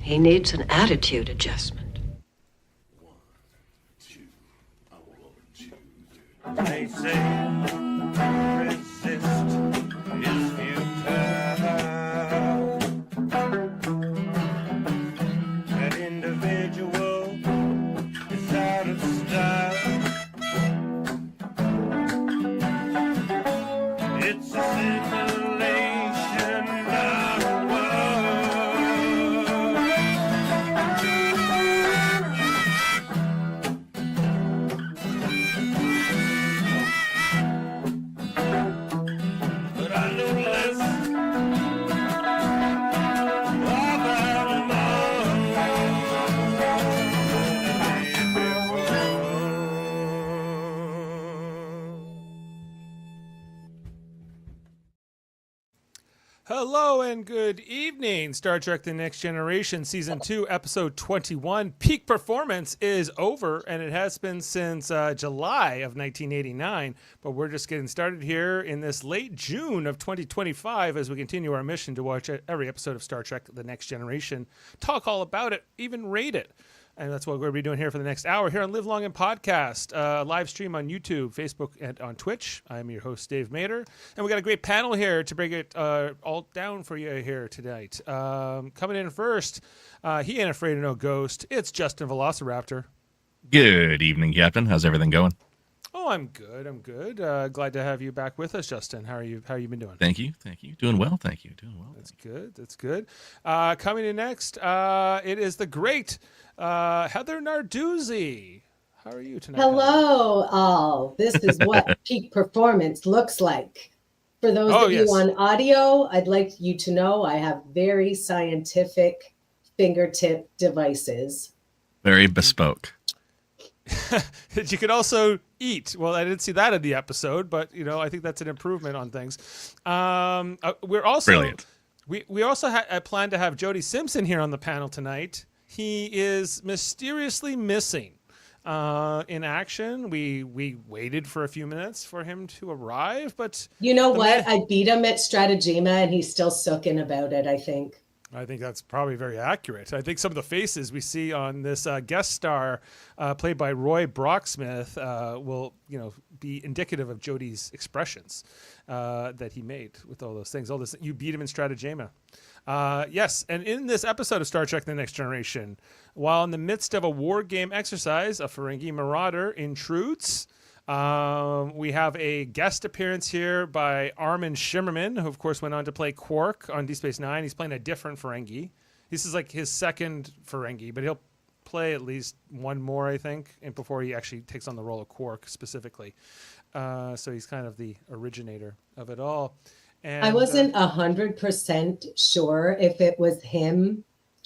He needs an attitude adjustment. They say resist is futile. That individual is out of style. It's a simulation, not a but I know less about Hello and good evening. Star Trek The Next Generation Season 2, Episode 21. Peak performance is over, and it has been since July of 1989. But we're just getting started here in this late June of 2025 as we continue our mission to watch every episode of Star Trek The Next Generation, talk all about it, even rate it. And that's what we're going to be doing here for the next hour here on Live Long and Podcast, live stream on YouTube, Facebook, and on Twitch. I'm your host, Dave Mader. And we got a great panel here to break it all down for you here tonight. Coming in first, he ain't afraid of no ghost. It's Justin Velociraptor. Good evening, Captain. How's everything going? Oh, I'm good. I'm good. Glad to have you back with us, Justin. How are you? How you been doing? Thank you. Doing well. Thank you. Doing well. That's good. That's good. Coming in next, it is the great Heather Narduzzi. How are you tonight? Hello, all. This is what peak performance looks like. For those of you on audio, I'd like you to know I have very scientific fingertip devices. Very bespoke. That you could also eat. Well, I didn't see that in the episode, but I think that's an improvement on things. We're also brilliant. We also plan to have Jody Simpson here on the panel tonight. He is mysteriously missing in action. We waited for a few minutes for him to arrive, but you know what? I beat him at Stratagema, and he's still sooking about it, I think. I think that's probably very accurate. I think some of the faces we see on this guest star played by Roy Brocksmith will, be indicative of Jody's expressions that he made with all those things. All this, you beat him in Stratagema. Yes, and in this episode of Star Trek The Next Generation, while in the midst of a war game exercise, a Ferengi marauder intrudes. We have a guest appearance here by Armin Shimmerman, who of course went on to play Quark on Deep Space Nine. He's playing a different Ferengi. This is like his second Ferengi, but he'll play at least one more, I think, and before he actually takes on the role of Quark specifically. So he's kind of the originator of it all. And I wasn't 100% sure if it was him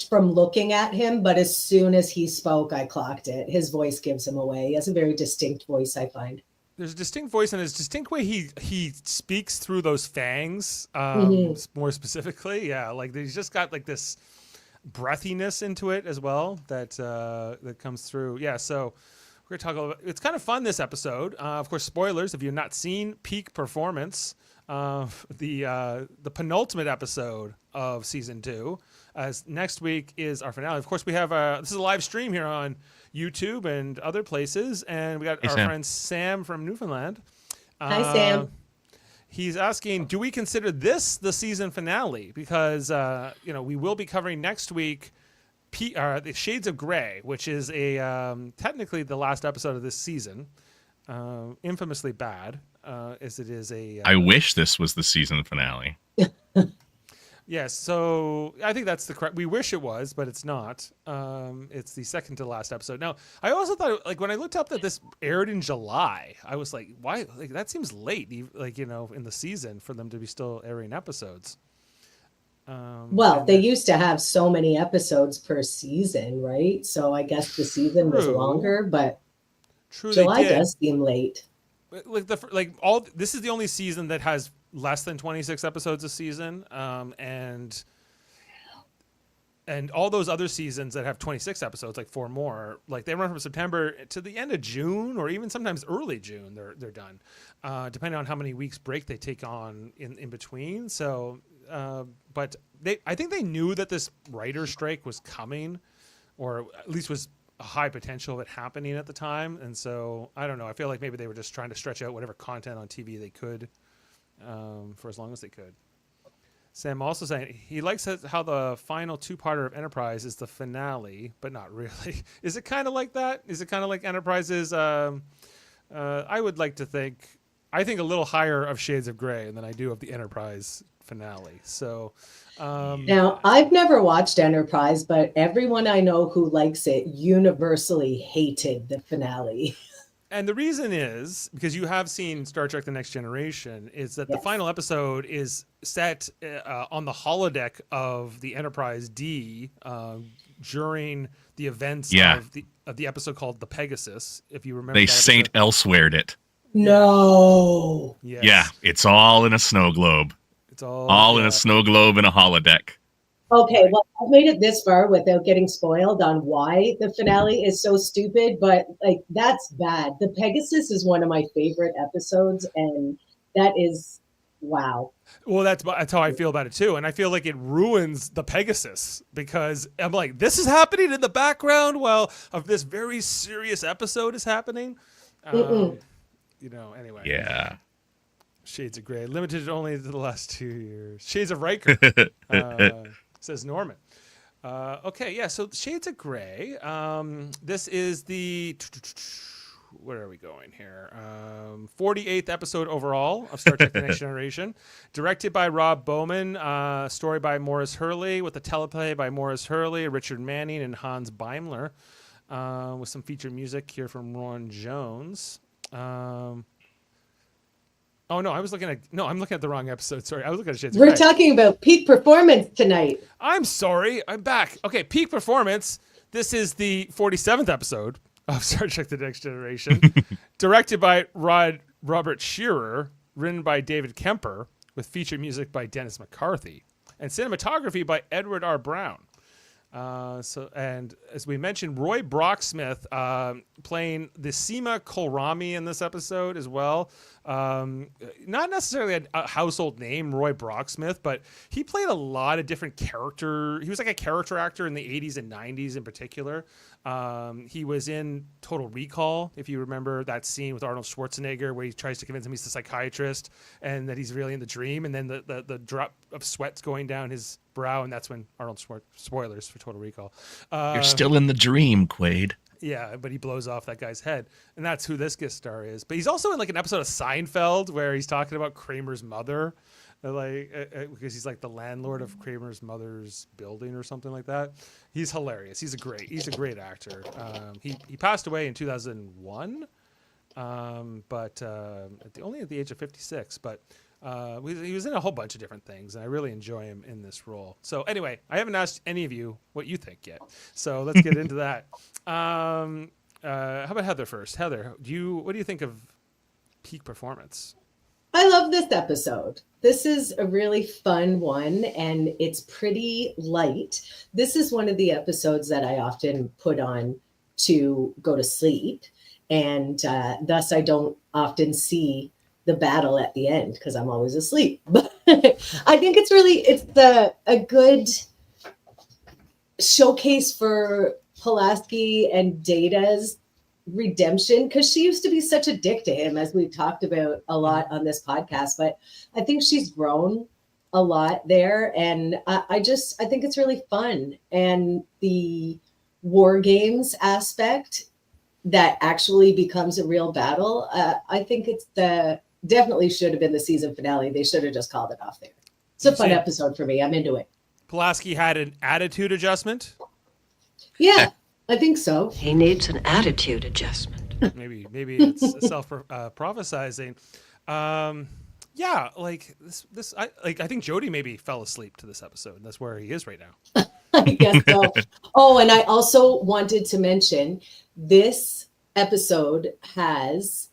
from looking at him, but as soon as he spoke, I clocked it. His voice gives him away. He has a very distinct voice, I find. There's a distinct voice and his distinct way he speaks through those fangs, more specifically. Yeah, like he's just got like this breathiness into it as well that comes through. Yeah, so we're going to talk about it's kind of fun this episode. Of course, spoilers if you've not seen Peak Performance, the penultimate episode of season 2. As next week is our finale. Of course, we have this is a live stream here on YouTube and other places, and we got our friend Sam from Newfoundland. Hi, Sam. He's asking, do we consider this the season finale? Because we will be covering next week the Shades of Grey, which is technically the last episode of this season. Infamously bad, as it is a. I wish this was the season finale. Yes, so I think that's the correct. We wish it was, but it's not. It's the second to last episode. Now, I also thought, when I looked up that this aired in July, I was like, why? Like that seems late, in the season for them to be still airing episodes. Well, they used to have so many episodes per season, right? So I guess the season was longer, but July does seem late. This is the only season that has less than 26 episodes a season, and all those other seasons that have 26 episodes, like 4 more, like they run from September to the end of June, or even sometimes early June. They're done, depending on how many weeks break they take on in between. So but I think they knew that this writer's strike was coming, or at least was a high potential of it happening at the time. And so I don't know. I feel like maybe they were just trying to stretch out whatever content on TV they could for as long as they could. Sam also saying he likes how the final two-parter of Enterprise is the finale, but not really. Is it kind of like that? Is it kind of like Enterprise's? I would like to think. I think a little higher of Shades of Grey than I do of the Enterprise finale. So now I've never watched Enterprise, but everyone I know who likes it universally hated the finale. And the reason is because you have seen Star Trek The Next Generation, is that the final episode is set on the holodeck of the Enterprise D during the events of the episode called The Pegasus, if you remember. They Saint Elsewhere'd it. No. Yes. Yeah, it's all in a snow globe. It's all in a snow globe and a holodeck. Okay, well, I've made it this far without getting spoiled on why the finale is so stupid, but like that's bad. The Pegasus is one of my favorite episodes, and that is wow. Well, that's how I feel about it too, and I feel like it ruins the Pegasus because I'm like, this is happening in the background while of this very serious episode is happening. Anyway. Yeah. Shades of Grey, limited only to the last 2 years. Shades of Riker, says Norman. Okay, yeah, so Shades of Grey. This is the, where are we going here? 48th episode overall of Star Trek The Next Generation. Directed by Rob Bowman, story by Morris Hurley, with a teleplay by Morris Hurley, Richard Manning, and Hans Beimler, with some featured music here from Ron Jones. Oh no, I'm looking at the wrong episode. Sorry, I was looking at Shades of Grey. We're talking about peak performance tonight. I'm sorry, I'm back. Okay, peak performance. This is the 47th episode of Star Trek: The Next Generation, directed by Robert Shearer, written by David Kemper, with featured music by Dennis McCarthy, and cinematography by Edward R. Brown. And as we mentioned, Roy Brocksmith playing the Seema Kohlrami in this episode as well. Not necessarily a household name, Roy Brocksmith, but he played a lot of different character. He was like a character actor in the 80s and 90s in particular. He was in Total Recall, if you remember that scene with Arnold Schwarzenegger where he tries to convince him he's the psychiatrist and that he's really in the dream, and then the drop of sweat's going down his brow, and that's when Arnold spoilers for Total Recall. You're still in the dream, Quaid. Yeah, but he blows off that guy's head, and that's who this guest star is. But he's also in like an episode of Seinfeld where he's talking about Kramer's mother, because he's like the landlord of Kramer's mother's building or something like that. He's hilarious. He's a great actor. He passed away in 2001, but only at the age of 56. But he was in a whole bunch of different things, and I really enjoy him in this role. So anyway, I haven't asked any of you what you think yet, so let's get into that. How about Heather first? Heather, what do you think of peak performance? I love this episode. This is a really fun one, and it's pretty light. This is one of the episodes that I often put on to go to sleep, and thus I don't often see the battle at the end because I'm always asleep. But I think it's a good showcase for Pulaski and Data's redemption, because she used to be such a dick to him, as we've talked about a lot on this podcast, but I think she's grown a lot there, and I think it's really fun. And the war games aspect that actually becomes a real battle, I think it's definitely should have been the season finale. They should have just called it off there. It's a fun episode for me. I'm into it. Pulaski had an attitude adjustment. Yeah, I think so. He needs an attitude adjustment. Maybe it's self-prophesizing. Yeah, like this. I think Jody maybe fell asleep to this episode, and that's where he is right now. I guess so. Oh, and I also wanted to mention this episode has.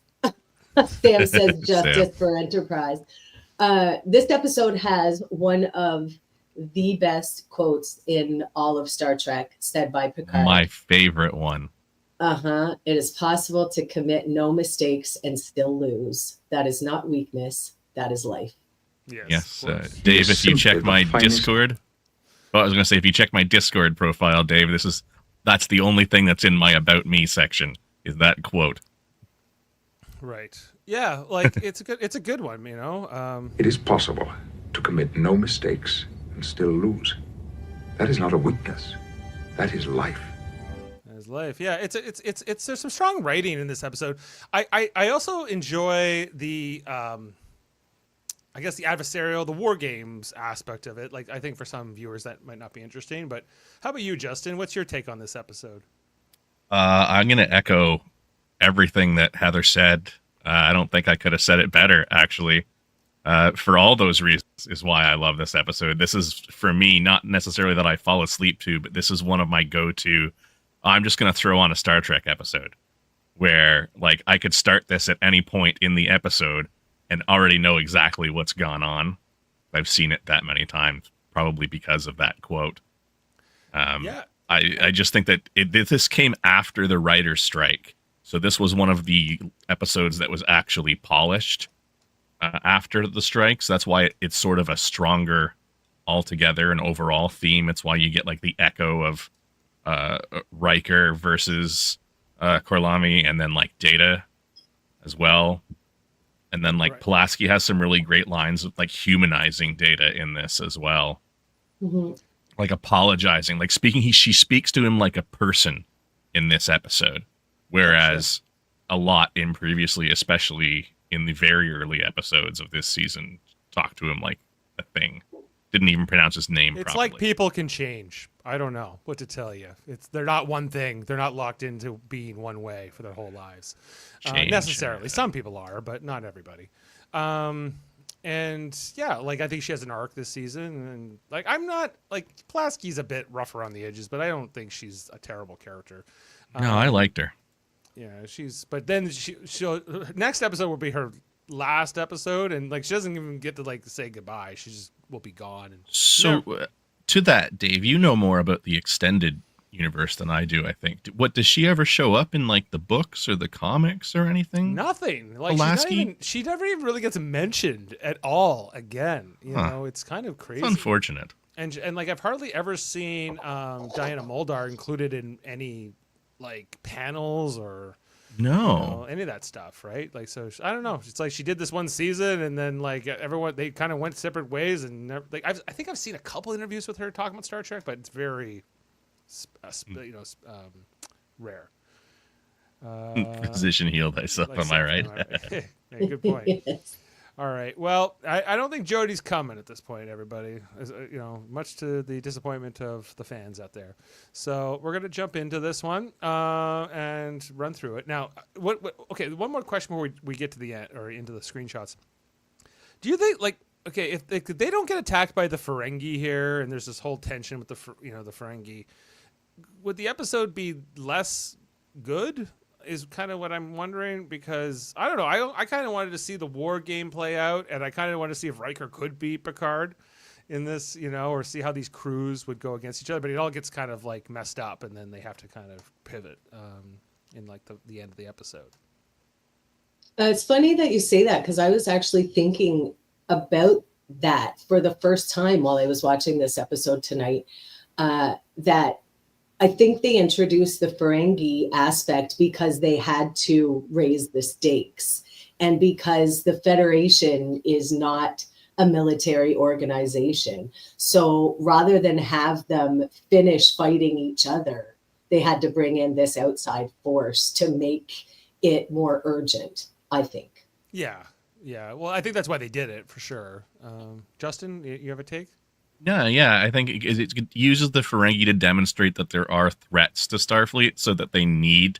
Sam says justice for Enterprise. This episode has one of the best quotes in all of Star Trek, said by Picard. My favorite one. It is possible to commit no mistakes and still lose. That is not weakness. That is life. Yes, of course. Dave. If you check simply my the finest- Discord, I was going to say if you check my Discord profile, Dave, that's the only thing that's in my about me section is that quote. Right. Yeah, like it's a good one, you know. It is possible to commit no mistakes and still lose. That is not a weakness. That is life. His life. Yeah, it's there's some strong writing in this episode. I also enjoy the I guess the adversarial, the war games aspect of it. Like I think for some viewers that might not be interesting, but how about you, Justin? What's your take on this episode? I'm going to echo everything that Heather said. I don't think I could have said it better, actually. For all those reasons is why I love this episode. This is, for me, not necessarily that I fall asleep to, but this is one of my go-to. I'm just going to throw on a Star Trek episode where, like, I could start this at any point in the episode and already know exactly what's gone on. I've seen it that many times, probably because of that quote. Yeah. I just think that this came after the writer's strike. So this was one of the episodes that was actually polished after the strike. So that's why it's sort of a stronger altogether and overall theme. It's why you get like the echo of Riker versus Korlami, and then like Data as well. And then like Pulaski has some really great lines of like humanizing Data in this as well. Mm-hmm. Like apologizing, like she speaks to him like a person in this episode. Whereas a lot in previously, especially in the very early episodes of this season, talked to him like a thing. Didn't even pronounce his name It's properly. like people can change. I don't know what to tell you. They're not one thing. They're not locked into being one way for their whole lives. Change, Necessarily. Some people are, but not everybody. And yeah, like I think she has an arc this season, and like I'm not like Pulaski's a bit rough around the edges, but I don't think she's a terrible character. No, I liked her. Yeah, but then she'll next episode will be her last episode, and like she doesn't even get to like say goodbye. She just will be gone. And So to that, Dave, you know more about the extended universe than I do, I think. What, does she ever show up in like the books or the comics or anything? nothing. Like she never even really gets mentioned at all again. You know, it's kind of crazy. It's unfortunate. And like I've hardly ever seen Diana Muldaur included in any like panels or any of that stuff, right? Like, so I don't know. It's like she did this one season, and then like everyone, they kind of went separate ways, and never, like I think I've seen a couple interviews with her talking about Star Trek, but it's very rare. Position heal thyself, am I right? Yeah, good point. Yes. All right. Well, I don't think Jody's coming at this point, everybody. Much to the disappointment of the fans out there. So we're going to jump into this one and run through it. Now, okay, one more question before we get to the end or into the screenshots. Do you think, like, okay, if they don't get attacked by the Ferengi here, and there's this whole tension with the Ferengi, would the episode be less good? Is kind of what I'm wondering, because I don't know. I kind of wanted to see the war game play out, and I kind of wanted to see if Riker could beat Picard in this, or see how these crews would go against each other. But it all gets kind of like messed up, and then they have to kind of pivot in like the end of the episode. It's funny that you say that, because I was actually thinking about that for the first time while I was watching this episode tonight, that I think they introduced the Ferengi aspect because they had to raise the stakes, and because the Federation is not a military organization. So rather than have them finish fighting each other, they had to bring in this outside force to make it more urgent, I think. Yeah. Well, I think that's why they did it for sure. Justin, you have a take? Yeah. I think it uses the Ferengi to demonstrate that there are threats to Starfleet, so that they need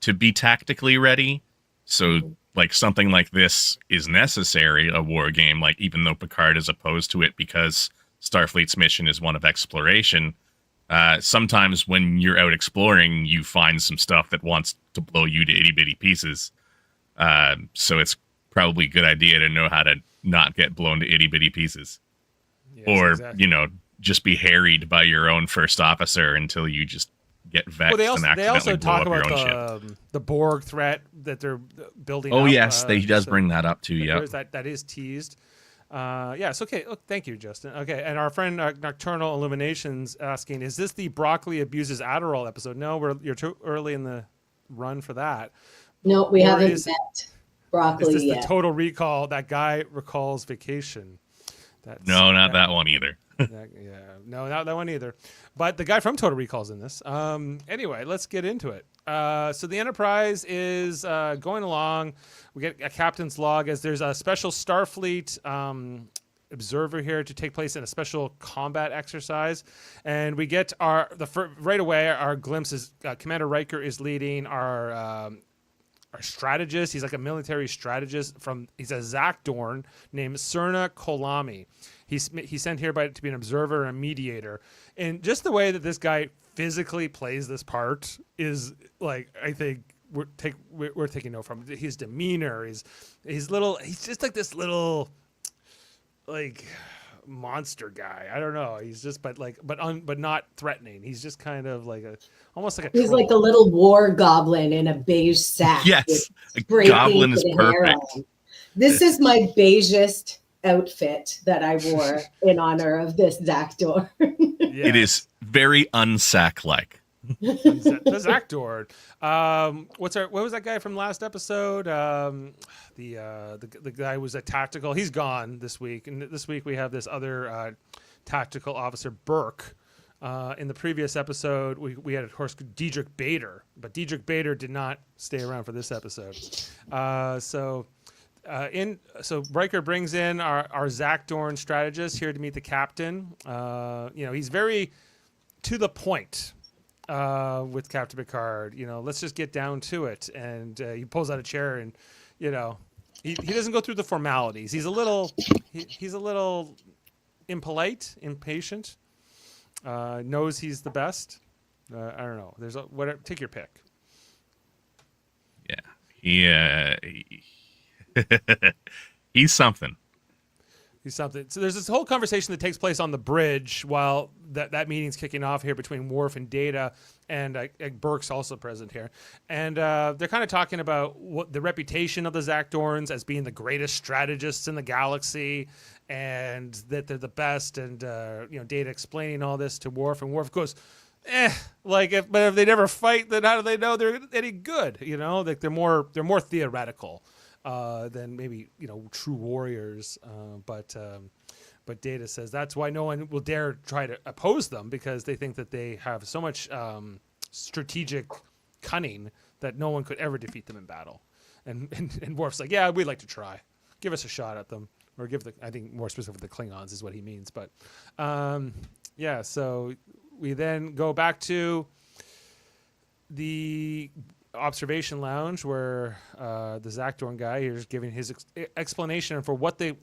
to be tactically ready. So, like, something like this is necessary, a war game, like, even though Picard is opposed to it because Starfleet's mission is one of exploration. Sometimes when you're out exploring, you find some stuff that wants to blow you to itty-bitty pieces. So it's probably a good idea to know how to not get blown to itty-bitty pieces. Yes, or, exactly. Just be harried by your own first officer until you just get vexed and accidentally blow up your own ship. The Borg threat that they're building up. Oh, yes, he does bring that up too, yeah. That is teased. Yes. Okay. Oh, thank you, Justin. Okay. And our friend Nocturnal Illuminations asking, is this the broccoli abuses Adderall episode? No, you're too early in the run for that. No, we Or haven't is met broccoli this yet. the Total Recall? That guy recalls vacation. No, not that one either. Yeah, no, not that one either. But the guy from Total Recall's in this. Anyway, let's get into it. So the Enterprise is going along. We get a captain's log as there's a special Starfleet observer here to take place in a special combat exercise, and we get right away our glimpses. Commander Riker is leading our strategist. He's like a military strategist he's a Zakdorn named Cerna Kolami. He's sent here to be an observer and a mediator. And just the way that this guy physically plays this part is like, I think we're taking note from his demeanor. He's just like this little like monster guy. I don't know. He's just but not threatening. He's just kind of like almost like a He's troll. like a little war goblin in a beige sack. Yes, a spray goblin is painted hair perfect. on. This is my beigest outfit that I wore in honor of this Zakdor. Yes. It is very unsack-like. The Zakdor. What was that guy from last episode? The guy was a tactical. He's gone this week, and this week we have this other tactical officer, Burke. In the previous episode, we had, of course, Diedrich Bader, but Diedrich Bader did not stay around for this episode. So Riker brings in our Zakdorn strategist here to meet the captain. He's very to the point with Captain Picard. Let's just get down to it. And he pulls out a chair, and he doesn't go through the formalities. He's a little impolite, impatient. Knows he's the best. I don't know. Take your pick. Yeah. He's something. He's something. So there's this whole conversation that takes place on the bridge while that meeting's kicking off here between Worf and Data, and Burke's also present here. And they're kind of talking about what the reputation of the Zakdorns as being the greatest strategists in the galaxy, and that they're the best. And Data explaining all this to Worf, and Worf goes, but if they never fight, then how do they know they're any good? Like they're more theoretical than maybe true warriors. But Data says that's why no one will dare try to oppose them, because they think that they have so much strategic cunning that no one could ever defeat them in battle. And Worf's like, yeah, we'd like to try. Give us a shot at them, or I think more specifically the Klingons is what he means. But so we then go back to the observation lounge where the Zakdorn guy here is giving his explanation for what the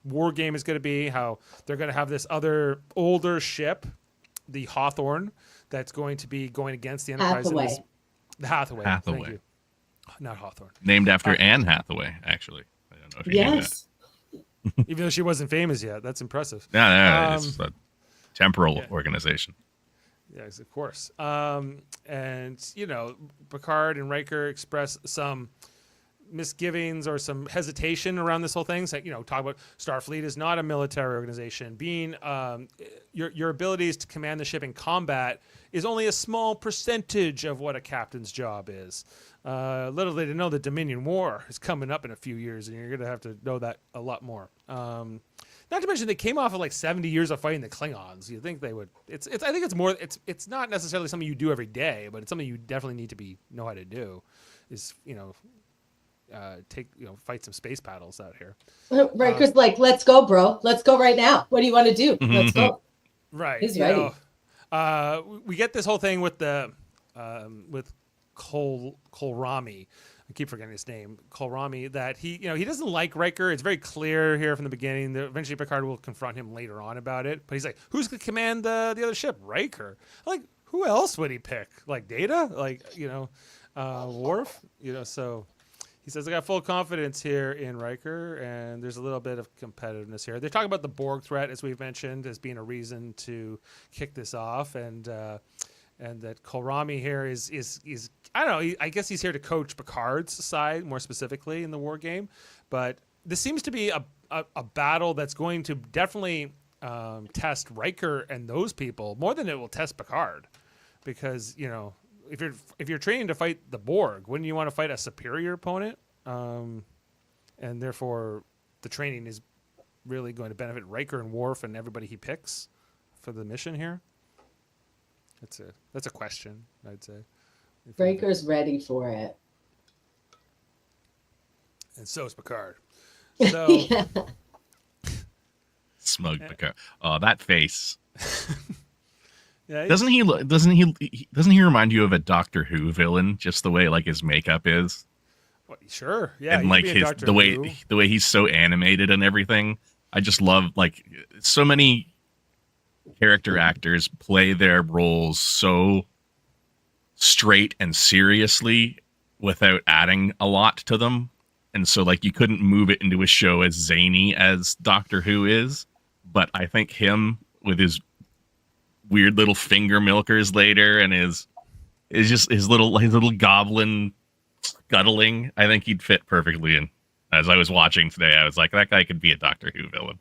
war game is going to be, how they're going to have this other older ship, the Hawthorne, that's going to be going against the Enterprise. The Hathaway. Thank you. Not Hawthorne. Named after Anne Hathaway, actually. I don't know if you knew that. Even though she wasn't famous yet. That's impressive. No, it's a temporal organization. Yes, of course. And Picard and Riker express some misgivings or some hesitation around this whole thing. So, talk about Starfleet is not a military organization. Being your abilities to command the ship in combat is only a small percentage of what a captain's job is. Little they know the Dominion War is coming up in a few years, and you're going to have to know that a lot more. Not to mention they came off of like 70 years of fighting the Klingons. You think they would? I think it's more. It's not necessarily something you do every day, but it's something you definitely need to know how to do. Is fight some space battles out here. Riker's like, let's go, bro. Let's go right now. What do you want to do? Let's go. Right. He's ready. We get this whole thing with the with Kolrami. I keep forgetting his name, Kolrami, that he doesn't like Riker. It's very clear here from the beginning that eventually Picard will confront him later on about it. But he's like, who's going to command the other ship? Riker. Like, who else would he pick? Like Data? Like, Worf? So he says, I got full confidence here in Riker, and there's a little bit of competitiveness here. They're talking about the Borg threat, as we've mentioned, as being a reason to kick this off, and that Kolrami here is I don't know. I guess he's here to coach Picard's side more specifically in the war game, but this seems to be a battle that's going to definitely test Riker and those people more than it will test Picard, because if you're training to fight the Borg, wouldn't you want to fight a superior opponent? And therefore, the training is really going to benefit Riker and Worf and everybody he picks for the mission here. That's a question, I'd say. Riker's ready for it. And so is Picard. So Smug Picard. Oh, that face. yeah, Doesn't he remind you of a Doctor Who villain? Just the way like his makeup is, sure, yeah, and like the way he's so animated and everything. I just love like so many character actors play their roles so straight and seriously without adding a lot to them. And so like you couldn't move it into a show as zany as Doctor Who is. But I think him with his weird little finger milkers later and his little goblin scuttling, I think he'd fit perfectly in. As I was watching today, I was like, that guy could be a Doctor Who villain.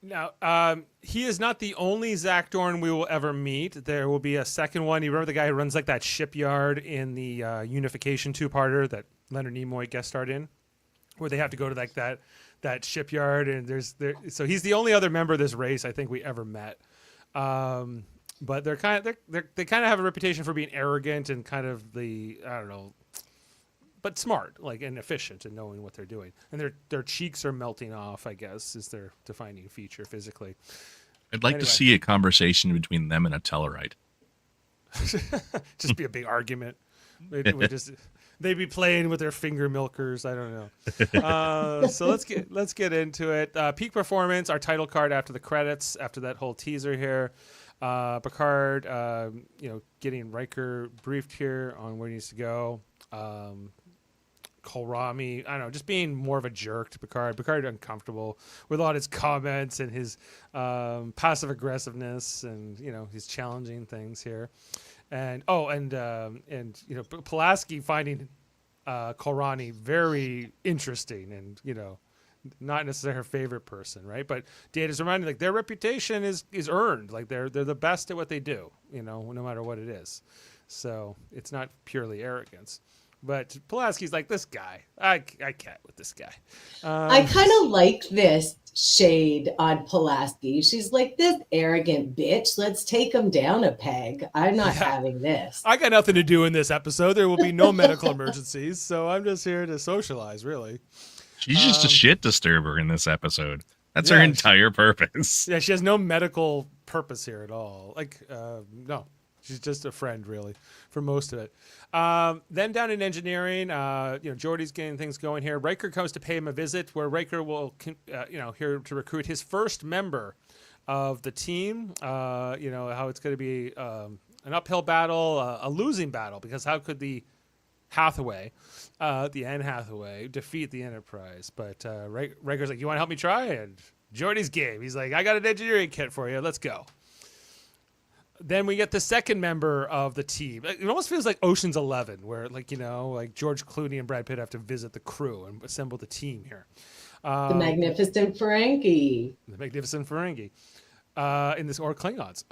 Now, he is not the only Zach Dorn we will ever meet. There will be a second one. You remember the guy who runs like that shipyard in the Unification two-parter that Leonard Nimoy guest starred in, where they have to go to like that shipyard, and so he's the only other member of this race I think we ever met. But they kind of have a reputation for being arrogant and kind of I don't know, but smart, like, and efficient in knowing what they're doing. And their cheeks are melting off, I guess, is their defining feature physically. I'd like to see a conversation between them and a Tellarite. Just be a big argument. They'd be playing with their finger milkers. I don't know. So let's get into it. Peak performance, our title card after the credits, after that whole teaser here. Picard, getting Riker briefed here on where he needs to go. Kohlrami, I don't know, just being more of a jerk to Picard. Picard uncomfortable with a lot of his comments and his passive aggressiveness, and he's challenging things here. And Pulaski finding Kohlrani very interesting, and not necessarily her favorite person, right? But Data's reminding like their reputation is earned, like they're the best at what they do, no matter what it is. So it's not purely arrogance. But Pulaski's like, this guy, I can't with this guy. I kind of like this shade on Pulaski. She's like, this arrogant bitch. Let's take him down a peg. I'm not having this. I got nothing to do in this episode. There will be no medical emergencies. So I'm just here to socialize, really. She's just a shit disturber in this episode. That's her entire purpose. Yeah, she has no medical purpose here at all. Like, no. She's just a friend, really, for most of it. Then down in engineering, Jordy's getting things going here. Riker comes to pay him a visit, where Riker will, here to recruit his first member of the team. How it's going to be an uphill battle, a losing battle, because how could the Anne Hathaway, defeat the Enterprise? But Riker's like, you want to help me try? And Jordy's game. He's like, I got an engineering kit for you. Let's go. Then we get the second member of the team. It almost feels like Ocean's 11, where like George Clooney and Brad Pitt have to visit the crew and assemble the team here. The Magnificent Ferengi. In this, or Klingons.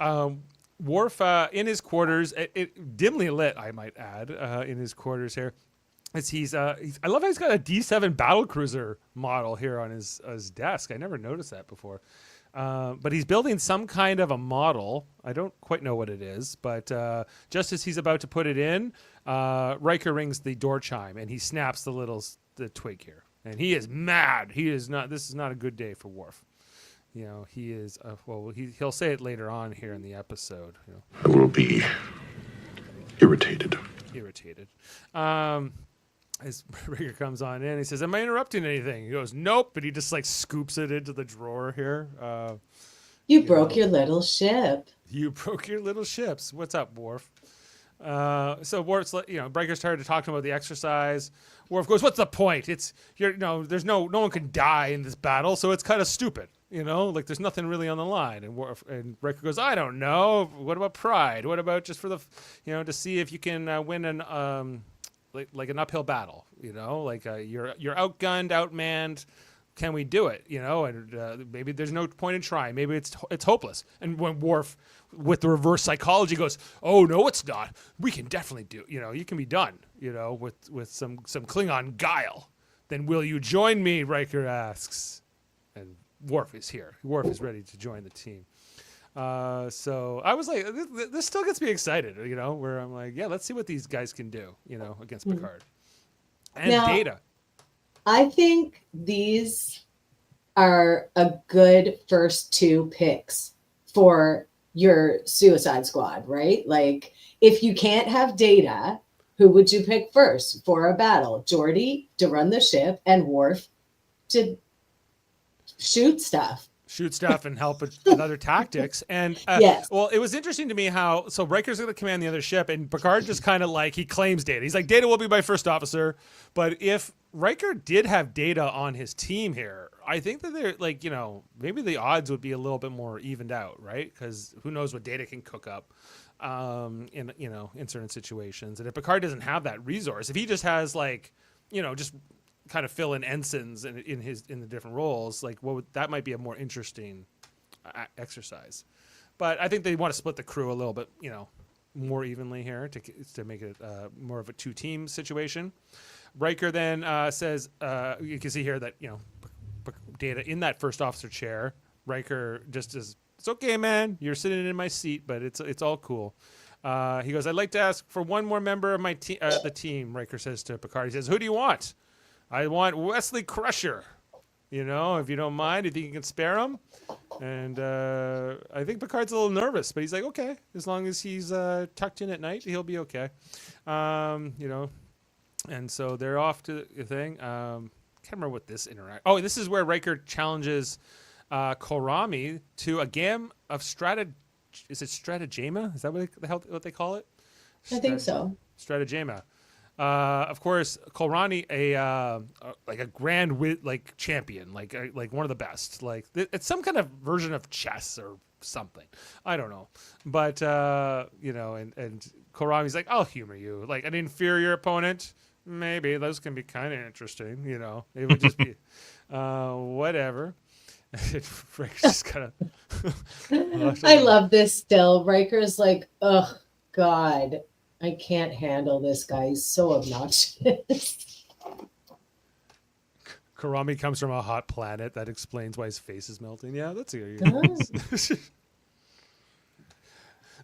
Worf in his quarters, it dimly lit, I might add, in his quarters here. I love how he's got a D7 battlecruiser model here on his desk. I never noticed that before. But he's building some kind of a model. I don't quite know what it is, but just as he's about to put it in, Riker rings the door chime, and he snaps the twig here. And he is mad. This is not a good day for Worf. He is, he'll say it later on here in the episode. I will be irritated. As Riker comes on in, he says, am I interrupting anything? He goes, nope. But he just like scoops it into the drawer here. You broke your little ship. You broke your little ships. What's up, Worf? So Worf's, Riker's started to talk to him about the exercise. Worf goes, what's the point? There's no one can die in this battle. So it's kind of stupid. Like there's nothing really on the line. And Riker goes, I don't know. What about pride? What about just for the, to see if you can win an, like an uphill battle, like you're outgunned, outmanned, can we do it? And maybe there's no point in trying. Maybe it's hopeless. And when Worf, with the reverse psychology, goes, "Oh no, it's not. We can definitely do. You can be done. With some Klingon guile. Then will you join me?" Riker asks, and Worf is here. Worf is ready to join the team. So I was like, this still gets me excited. Where I'm like, yeah, let's see what these guys can do. Against Picard and now, Data. I think these are a good first 2 picks for your Suicide Squad, right? Like, if you can't have Data, who would you pick first for a battle? Geordi to run the ship and Worf to shoot stuff. And help with other tactics. And yes. Well, it was interesting to me how Riker's going to command the other ship, and Picard just kind of like, he claims Data. He's like, Data will be my first officer. But if Riker did have Data on his team here, I think that they're like, maybe the odds would be a little bit more evened out, right? Because who knows what Data can cook up in certain situations. And if Picard doesn't have that resource, if he just has like, just kind of fill in ensigns in the different roles, like that might be a more interesting exercise. But I think they want to split the crew a little bit, more evenly here to make it more of a 2-team situation. Riker then says, you can see here that Data in that first officer chair. Riker just is, it's okay, man. You're sitting in my seat, but it's all cool. He goes, I'd like to ask for one more member of my the team. Riker says to Picard. He says, who do you want? I want Wesley Crusher. If you don't mind, if you can spare him. And I think Picard's a little nervous, but he's like, okay, as long as he's tucked in at night, he'll be okay. And so they're off to the thing. Can't remember what this interact. Oh, this is where Riker challenges Korami to a game of Is it stratagema? Is that what they call it? I think so. Stratagema. Of course, Kolrani, a grand champion, like one of the best. Like it's some kind of version of chess or something. I don't know, but and Kolrani's like, I'll humor you, like an inferior opponent. Maybe those can be kind of interesting. It would just be whatever. Riker's just kind of. I love this still. Riker's like, oh God. I can't handle this guy. He's so obnoxious. Karami comes from a hot planet. That explains why his face is melting. Yeah, that's here.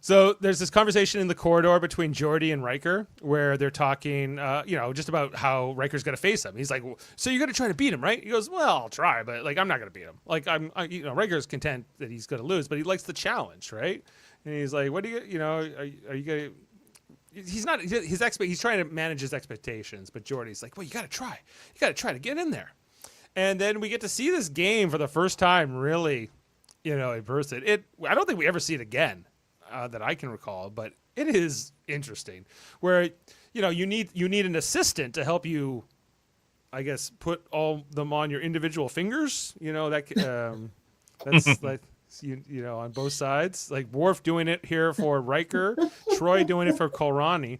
So there's this conversation in the corridor between Geordi and Riker where they're talking, just about how Riker's going to face him. He's like, so you're going to try to beat him, right? He goes, well, I'll try, but like, I'm not going to beat him. Like Riker's content that he's going to lose, but he likes the challenge, right? And he's like, what do you, are you going to, he's not he's trying to manage his expectations, but Geordi's like, well, you got to try to get in there. And then we get to see this game for the first time, really, in person. I don't think we ever see it again that I can recall, but it is interesting where, you need an assistant to help you, I guess, put all them on your individual fingers, that's like, on both sides, like Worf doing it here for Riker, Troy doing it for Kolrani.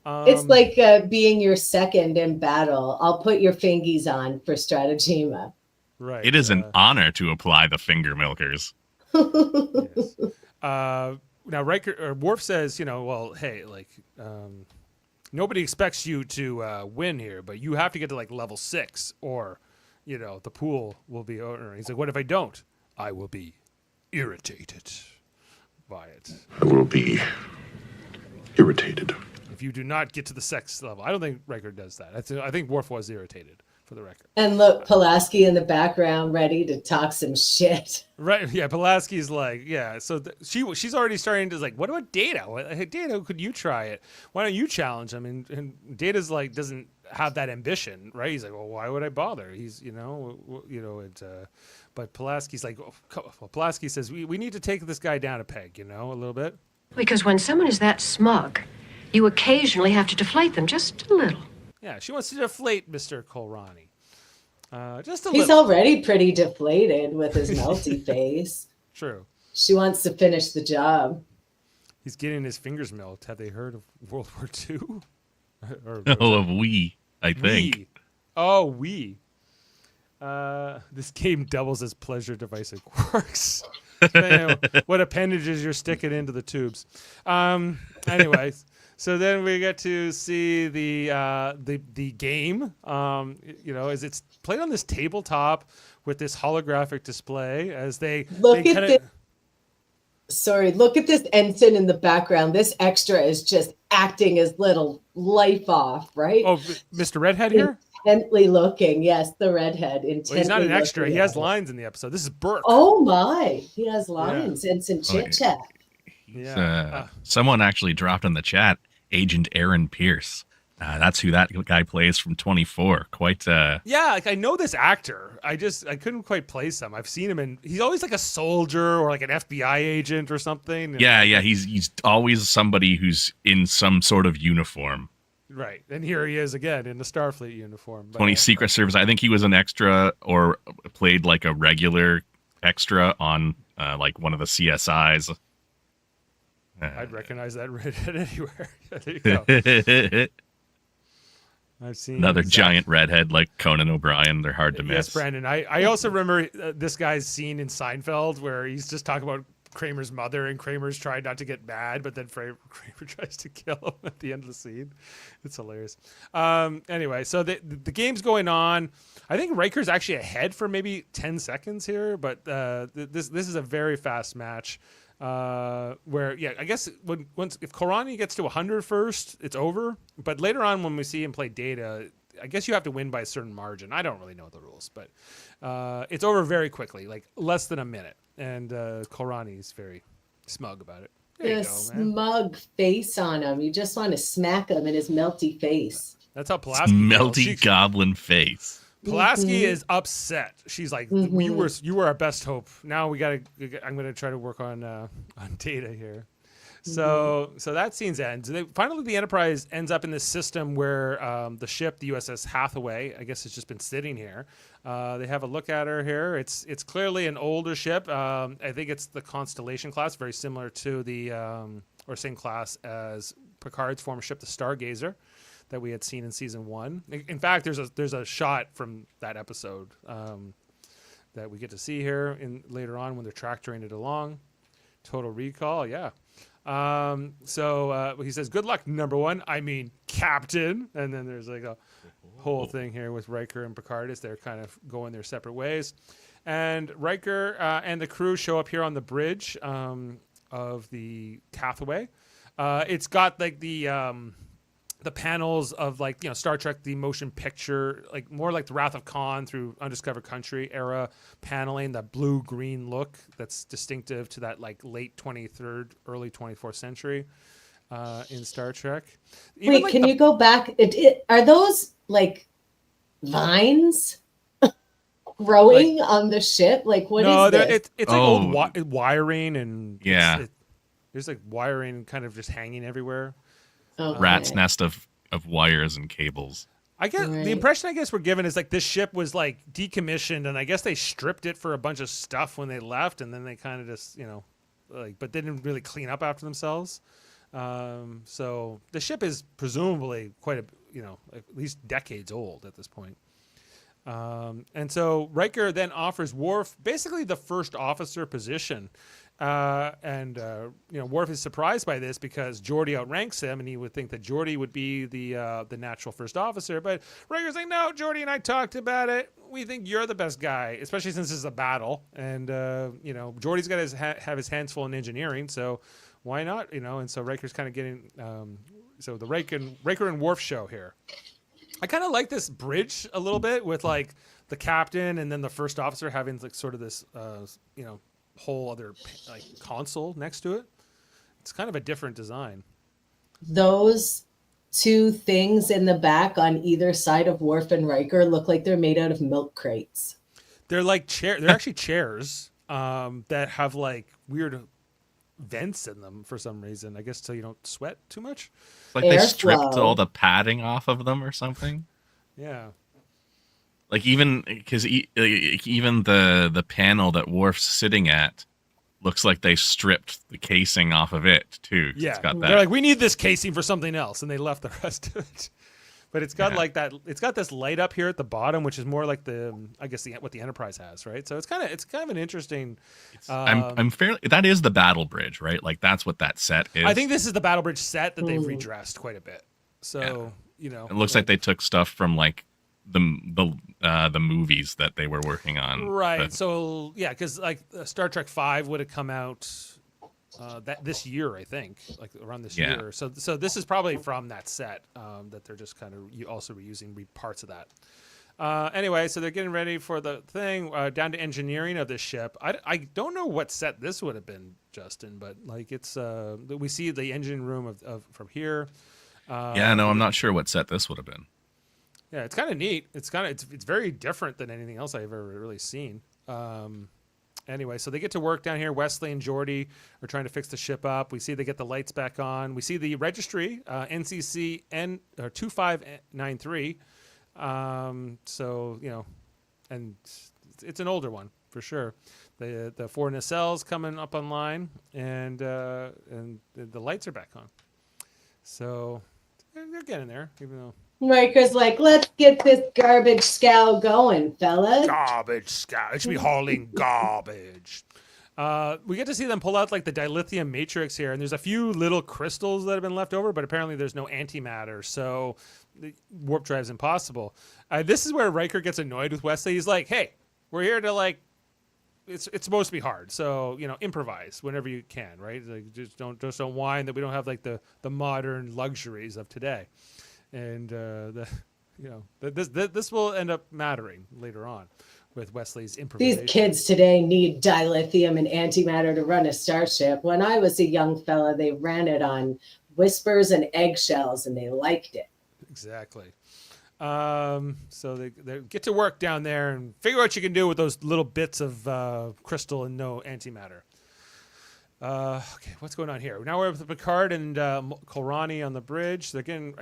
It's like being your second in battle. I'll put your fingies on for stratagema. Right. It is an honor to apply the finger milkers. Yes. Now Worf says, well, hey, like, nobody expects you to win here, but you have to get to like level 6 or, the pool will be over. He's like, what if I don't? I will be irritated by it. I will be irritated. If you do not get to the sex level. I don't think Riker does that. I think Worf was irritated, for the record. And look, Pulaski in the background ready to talk some shit. Right, yeah, Pulaski's like, yeah, so she's already starting to like, what about Data? Hey, Data, could you try it? Why don't you challenge him? And Data's like, doesn't have that ambition, right? He's like, well, why would I bother? He's, but Pulaski's like, Pulaski says, we need to take this guy down a peg, a little bit. Because when someone is that smug, you occasionally have to deflate them just a little. Yeah, she wants to deflate Mr. Kolrani. Just a He's little. already pretty deflated with his melty face. True. She wants to finish the job. He's getting his fingers milked. Have they heard of World War II? Of we, I think. We. Oh, we. This game doubles as pleasure device at Quarks. Depending on what appendages you're sticking into the tubes. Anyways, so then we get to see the game. As it's played on this tabletop with this holographic display as they Look they at this. Sorry, look at this ensign in the background. This extra is just acting his little life off, right? Oh, Mr. Redhead here? Intently looking. Yes, the redhead. Intently Well, he's not an extra. looking He has at it. lines in the episode. This is Burke. Oh my, he has lines and some chit chat. Someone actually dropped in the chat, Agent Aaron Pierce. That's who that guy plays from 24. Quite Yeah, like I know this actor. I couldn't quite place him. I've seen him in. He's always like a soldier or like an FBI agent or something. Yeah. He's always somebody who's in some sort of uniform. Right, and here he is again in the Starfleet uniform. 20 Secret Service. I think he was an extra or played like a regular extra on like one of the CSIs. I'd recognize that redhead anywhere. There you go. I've seen another giant redhead like Conan O'Brien. They're hard to miss. Yes, Brandon. I also remember this guy's scene in Seinfeld where he's just talking about Kramer's mother, and Kramer's trying not to get mad, but then Kramer tries to kill him at the end of the scene. It's hilarious. Anyway, so the game's going on. I think Riker's actually ahead for maybe 10 seconds here, but this is a very fast match. Where I guess if Korani gets to 100 first, it's over. But later on, when we see him play Data, I guess you have to win by a certain margin. I don't really know the rules, but it's over very quickly, like less than a minute. And Korani's very smug about it. There you go, man. Smug face on him. You just want to smack him in his melty face. That's how Pulaski melty goblin face. Pulaski is upset. She's like, you were our best hope. Now I'm gonna try to work on Data here. So that scene ends. Finally, the Enterprise ends up in this system where the ship, the U.S.S. Hathaway, I guess it's just been sitting here. They have a look at her here. It's clearly an older ship. I think it's the Constellation class, very similar to the or same class as Picard's former ship, the Stargazer, that we had seen in season 1. In fact, there's a shot from that episode that we get to see here later on when they're tractoring it along. Total Recall, yeah. So he says, "Good luck, number 1. I mean, Captain." And then there's like a whole thing here with Riker and Picard as they're kind of going their separate ways. And Riker and the crew show up here on the bridge of the Hathaway. It's got like the panels of like, Star Trek, the motion picture, like more like the Wrath of Khan through Undiscovered Country era paneling, that blue-green look that's distinctive to that like late 23rd, early 24th century in Star Trek. Wait, can you go back? Are those like vines growing on the ship? Like what is this? It's like old wiring and there's like wiring kind of just hanging everywhere. Okay. Rat's nest of wires and cables. I guess the impression we're given is like this ship was like decommissioned, and I guess they stripped it for a bunch of stuff when they left, and then they kind of just but they didn't really clean up after themselves. So the ship is presumably quite at least decades old at this point. And so Riker then offers Worf basically the first officer position. Worf is surprised by this because Jody outranks him, and he would think that Jody would be the natural first officer. But Riker's like, "No, Jody and I talked about it. We think you're the best guy, especially since this is a battle. And Jody's got to have his hands full in engineering, so why not? And so Riker's kind of getting so the Riker and Worf show here. I kind of like this bridge a little bit with like the captain and then the first officer having like sort of this whole other like console next to it. It's kind of a different design. Those two things in the back on either side of Worf and Riker look like they're made out of milk crates. They're like they're actually chairs that have like weird vents in them for some reason. I guess so you don't sweat too much. It's like they stripped all the padding off of them or something. Yeah. Like even because even the panel that Worf's sitting at looks like they stripped the casing off of it too. Yeah, it's got that. They're like, we need this casing for something else, and they left the rest of it. but it's got like that. It's got this light up here at the bottom, which is more like what the Enterprise has, right? So it's kind of an interesting. I'm fairly. That is the battle bridge, right? Like that's what that set is. I think this is the battle bridge set that they've redressed quite a bit. So it looks like they took stuff from like the movies that they were working on, right? So yeah, because like Star Trek V would have come out this year, I think, like around this year. So this is probably from that set that they're just kind of also reusing parts of that. Anyway, so they're getting ready for the thing down to engineering of this ship. I don't know what set this would have been, Justin, but like it's we see the engine room of from here. I'm not sure what set this would have been. Yeah, it's kind of neat. It's very different than anything else I've ever really seen. Anyway, so they get to work down here. Wesley and Jody are trying to fix the ship up. We see they get the lights back on. We see the registry, NCC 2593. So, and it's an older one for sure. The 4 nacelles coming up online, and the lights are back on. So they're getting there, even though. Riker's like, let's get this garbage scow going, fellas. Garbage scow. It should be hauling garbage. We get to see them pull out like the dilithium matrix here, and there's a few little crystals that have been left over, but apparently there's no antimatter, so the warp drive's impossible. This is where Riker gets annoyed with Wesley. He's like, hey, we're here to like, it's supposed to be hard, so improvise whenever you can, right? Like just don't whine that we don't have like the modern luxuries of today. And this will end up mattering later on with Wesley's improvisation. These kids today need dilithium and antimatter to run a starship. When I was a young fella, they ran it on whispers and eggshells, and they liked it. Exactly. So they get to work down there and figure out what you can do with those little bits of crystal and no antimatter. Okay, what's going on here? Now we're with Picard and Kolrani on the bridge. They're getting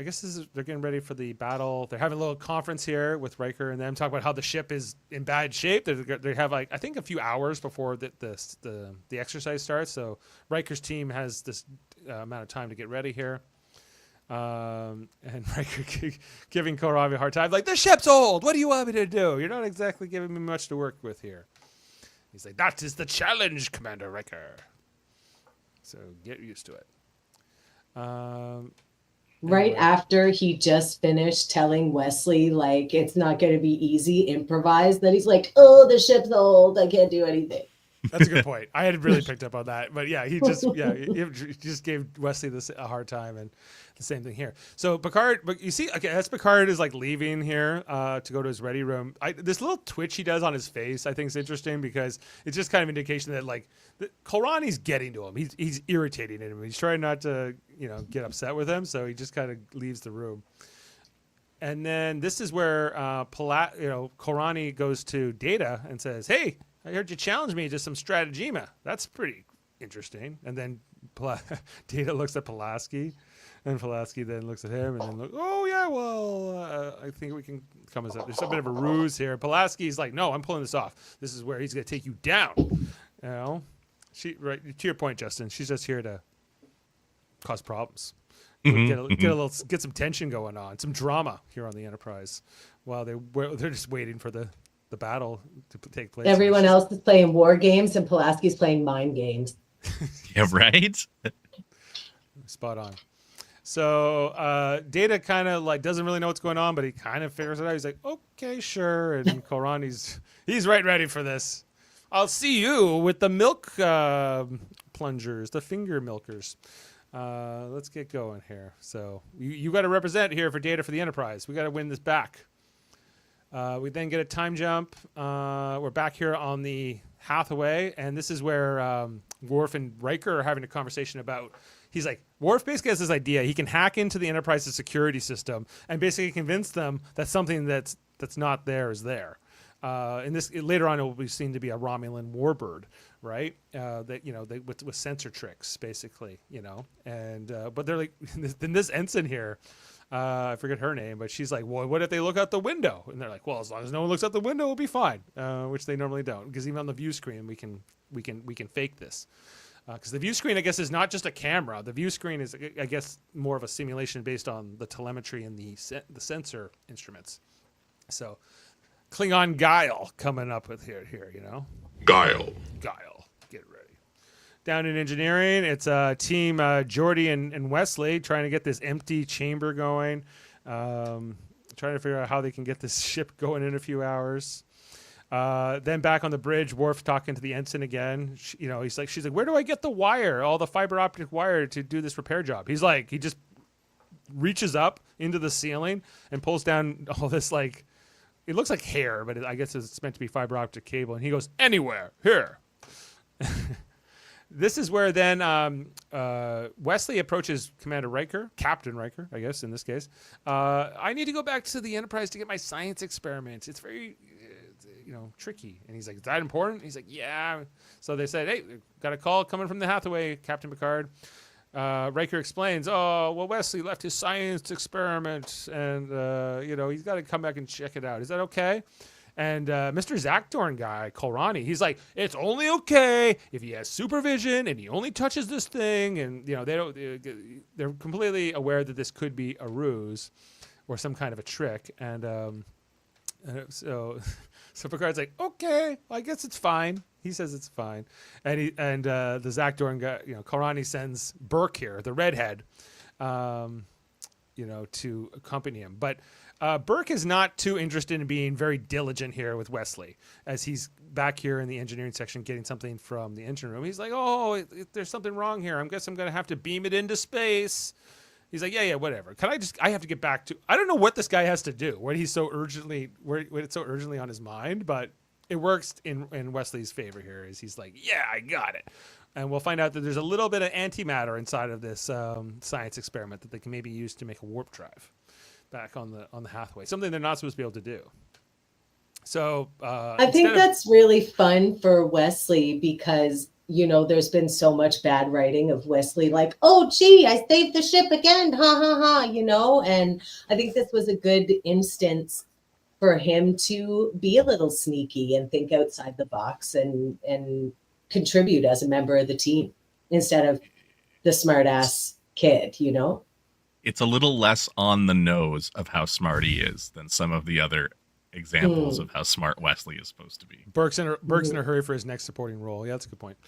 ready for the battle. They're having a little conference here with Riker and them, talk about how the ship is in bad shape. They have like I think a few hours before the exercise starts. So Riker's team has this amount of time to get ready here. And Riker giving Kolrani a hard time, like, the ship's old. What do you want me to do? You're not exactly giving me much to work with here. He's like, that is the challenge, Commander Riker. So get used to it. Right after he just finished telling Wesley, like, it's not going to be easy, improvise, that he's like, oh, the ship's old. I can't do anything. That's a good point. I hadn't really picked up on that. But yeah, he just gave Wesley a hard time, and the same thing here. So Picard, but you see, okay, as Picard is like leaving here to go to his ready room, this little twitch he does on his face, I think is interesting because it's just kind of indication that like Kolrani's getting to him. He's irritating him. He's trying not to get upset with him, so he just kind of leaves the room. And then this is where Kolrani goes to Data and says, "Hey, I heard you challenge me to some stratagema. That's pretty interesting." And then Data looks at Pulaski, and Pulaski then looks at him, and then looks, "Oh yeah, well, I think we can come as up. There's a bit of a ruse here." Pulaski's like, "No, I'm pulling this off. This is where he's going to take you down." Right to your point, Justin. She's just here to cause problems, get some tension going on, some drama here on the Enterprise, while they're just waiting for the battle to take place. Everyone else is playing war games, and Pulaski's playing mind games. Yeah, right. Spot on. So Data kind of like doesn't really know what's going on, but he kind of figures it out. He's like, "Okay, sure." And Kolrani's he's right ready for this. "I'll see you with the milk plungers, the finger milkers." Let's get going here. So you got to represent here for Data for the Enterprise. We got to win this back. We then get a time jump. We're back here on the Hathaway, and this is where Worf and Riker are having a conversation about. He's like, Worf basically has this idea. He can hack into the Enterprise's security system and basically convince them that something that's not there is there. And this later on it will be seen to be a Romulan warbird, right? With sensor tricks, basically, And but they're like, then this ensign here, I forget her name, but she's like, "Well, what if they look out the window?" And they're like, "Well, as long as no one looks out the window, we'll be fine." Which they normally don't, because even on the view screen, we can fake this. Because the view screen, I guess, is not just a camera. The view screen is, I guess, more of a simulation based on the telemetry and the sensor instruments. So, Klingon Guile coming up with here, you know? Guile. Guile. Get ready. Down in engineering, it's team Jody and Wesley trying to get this empty chamber going. Trying to figure out how they can get this ship going in a few hours. Then back on the bridge, Worf talking to the ensign again. She's like, where do I get the wire, all the fiber optic wire to do this repair job? He's like, he just reaches up into the ceiling and pulls down all this, like, it looks like hair, but I guess it's meant to be fiber optic cable. And he goes, anywhere, here. This is where then Wesley approaches Commander Riker, Captain Riker, I guess in this case. I need to go back to the Enterprise to get my science experiments. It's very, tricky. And he's like, is that important? He's like, yeah. So they said, hey, got a call coming from the Hathaway, Captain Picard. Riker explains, Wesley left his science experiment and, he's got to come back and check it out. Is that okay? And Mr. Zakdorn guy, Kolrani, he's like, it's only okay if he has supervision and he only touches this thing. And, they're completely aware that this could be a ruse or some kind of a trick. And so Picard's like, okay, well, I guess it's fine. He says it's fine. And the Zakdorn guy, Kolrani sends Burke here, the redhead, to accompany him. But Burke is not too interested in being very diligent here with Wesley, as he's back here in the engineering section getting something from the engine room. He's like, there's something wrong here. I guess I'm going to have to beam it into space. He's like, yeah, whatever. I have to get back to, I don't know what this guy has to do, when it's so urgently on his mind, but it works in Wesley's favor here, is he's like, yeah, I got it. And we'll find out that there's a little bit of antimatter inside of this science experiment that they can maybe use to make a warp drive back on the Hathaway, something they're not supposed to be able to do. So I think that's really fun for Wesley because, there's been so much bad writing of Wesley, like, oh, gee, I saved the ship again, ha, ha, ha, and I think this was a good instance for him to be a little sneaky and think outside the box and contribute as a member of the team instead of the smart ass kid, It's a little less on the nose of how smart he is than some of the other examples of how smart Wesley is supposed to be. Burke's in a hurry for his next supporting role. Yeah, that's a good point.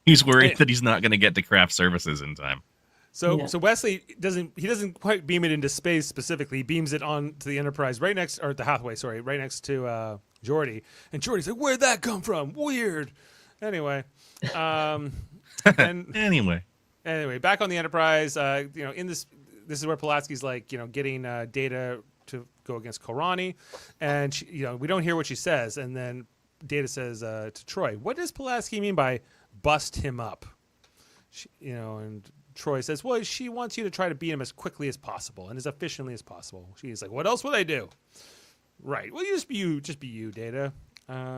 He's worried that he's not going to get to craft services in time. So Wesley doesn't quite beam it into space specifically. He beams it on to the Enterprise right next to Geordi. And Geordi's like, where'd that come from? Weird. Anyway. Anyway, back on the Enterprise, in this is where Pulaski's like, getting Data to go against Kolrani, and we don't hear what she says, and then Data says to Troy, "What does Pulaski mean by bust him up?" And Troy says, "Well, she wants you to try to beat him as quickly as possible and as efficiently as possible." She's like, "What else would I do?" Right. Well, just be you, Data.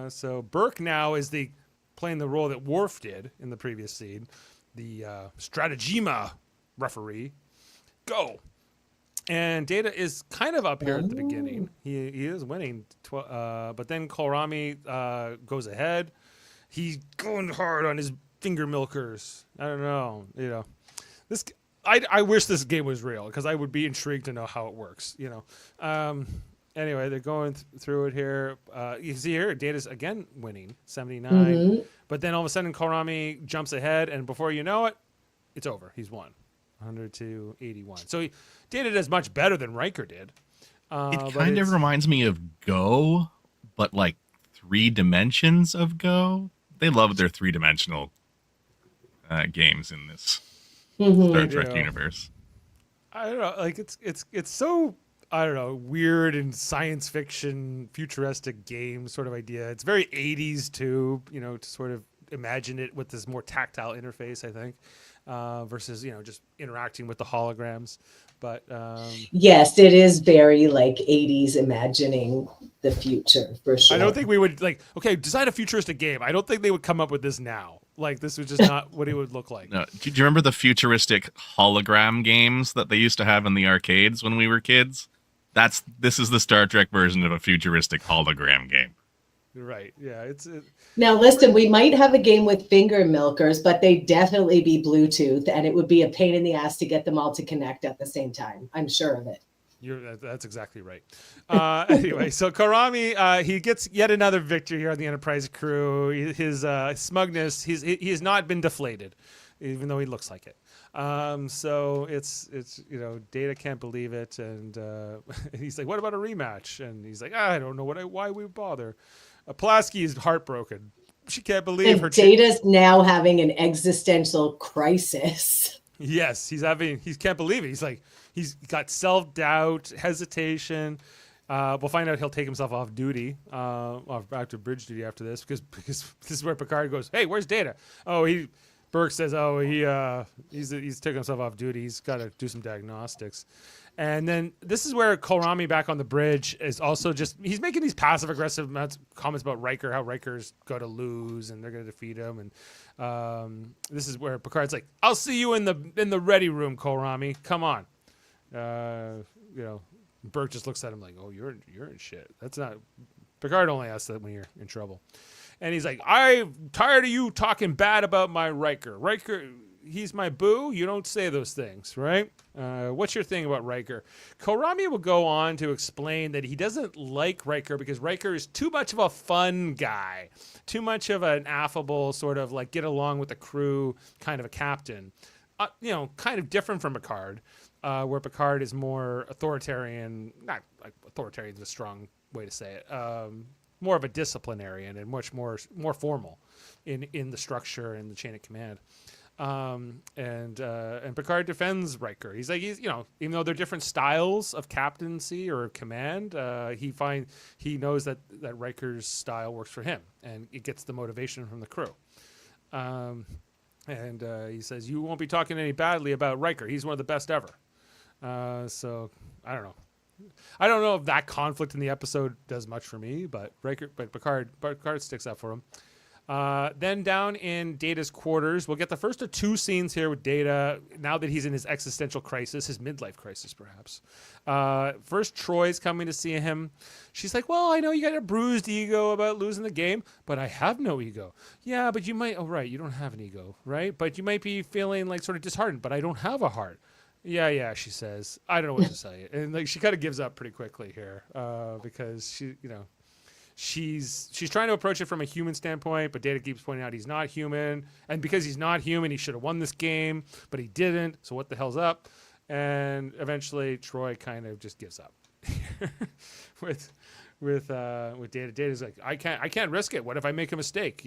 So Burke now is playing the role that Worf did in the previous scene, the Stratagema referee. Go. And Data is kind of up here at the beginning. He is winning, but then Kolrami goes ahead. He's going hard on his finger milkers. I don't know, this. I wish this game was real because I would be intrigued to know how it works. Anyway, they're going through it here. You can see here, Data's again winning, 79. But then all of a sudden, Kolrami jumps ahead, and before you know it, it's over. He's won, 100 to 81. So Data does much better than Riker did. It kind of reminds me of Go, but like 3 dimensions of Go. They love their 3-dimensional games in this Star Trek universe. I don't know, like it's so, I don't know, weird and science fiction, futuristic game sort of idea. It's very 80s too, to sort of imagine it with this more tactile interface, I think, versus, just interacting with the holograms. But yes, it is very like 80s imagining the future for sure. I don't think we would design a futuristic game. I don't think they would come up with this now. Like, this was just not what it would look like. No. Do you remember the futuristic hologram games that they used to have in the arcades when we were kids? This is the Star Trek version of a futuristic hologram game. Right. Yeah. Now, listen, we might have a game with finger milkers, but they definitely be Bluetooth, and it would be a pain in the ass to get them all to connect at the same time. I'm sure of it. That's exactly right. Anyway, so Karami, he gets yet another victory here on the Enterprise crew. His smugness, he has not been deflated, even though he looks like it. So it's Data can't believe it, and he's like, "What about a rematch?" And he's like, "I don't know why we bother." Pulaski is heartbroken. She can't believe and her. Data's now having an existential crisis. Yes, he can't believe it. He's got self-doubt, hesitation. We'll find out he'll take himself off duty, back to bridge duty after this, because this is where Picard goes, "Hey, where's Data?" Burke says, he's taking himself off duty. He's got to do some diagnostics. And then this is where Karami back on the bridge is also he's making these passive-aggressive comments about Riker, how Riker's going to lose and they're going to defeat him. And this is where Picard's like, "I'll see you in the ready room, Karami. Come on." Burke just looks at him like, "Oh, you're in shit. That's not." Picard only asks that when you're in trouble. And he's like, "I'm tired of you talking bad about my Riker. Riker, he's my boo. You don't say those things, right? What's your thing about Riker?" Karami will go on to explain that he doesn't like Riker because Riker is too much of a fun guy, too much of an affable sort of like get along with the crew kind of a captain. Kind of different from Picard, where Picard is more authoritarian. Not like authoritarian is a strong way to say it. More of a disciplinarian and much more formal in the structure and the chain of command. And Picard defends Riker. He's even though they're different styles of captaincy or command, he knows that Riker's style works for him and it gets the motivation from the crew. And he says, "You won't be talking any badly about Riker. He's one of the best ever." So I don't know. I don't know if that conflict in the episode does much for me, but Picard sticks up for him. Then down in Data's quarters, we'll get the first of two scenes here with Data now that he's in his existential crisis, his midlife crisis, perhaps. First, Troy's coming to see him. She's like, "Well, I know you got a bruised ego about losing the game, but I have no ego." "Yeah, but you might, right, you don't have an ego, right? But you might be feeling like sort of disheartened, but I don't have a heart." Yeah, she says. I don't know what to say. And she kind of gives up pretty quickly here because she's trying to approach it from a human standpoint, but Data keeps pointing out he's not human. And because he's not human, he should have won this game, but he didn't. So what the hell's up? And eventually Troy kind of just gives up with Data. Data's like, I can't risk it. What if I make a mistake,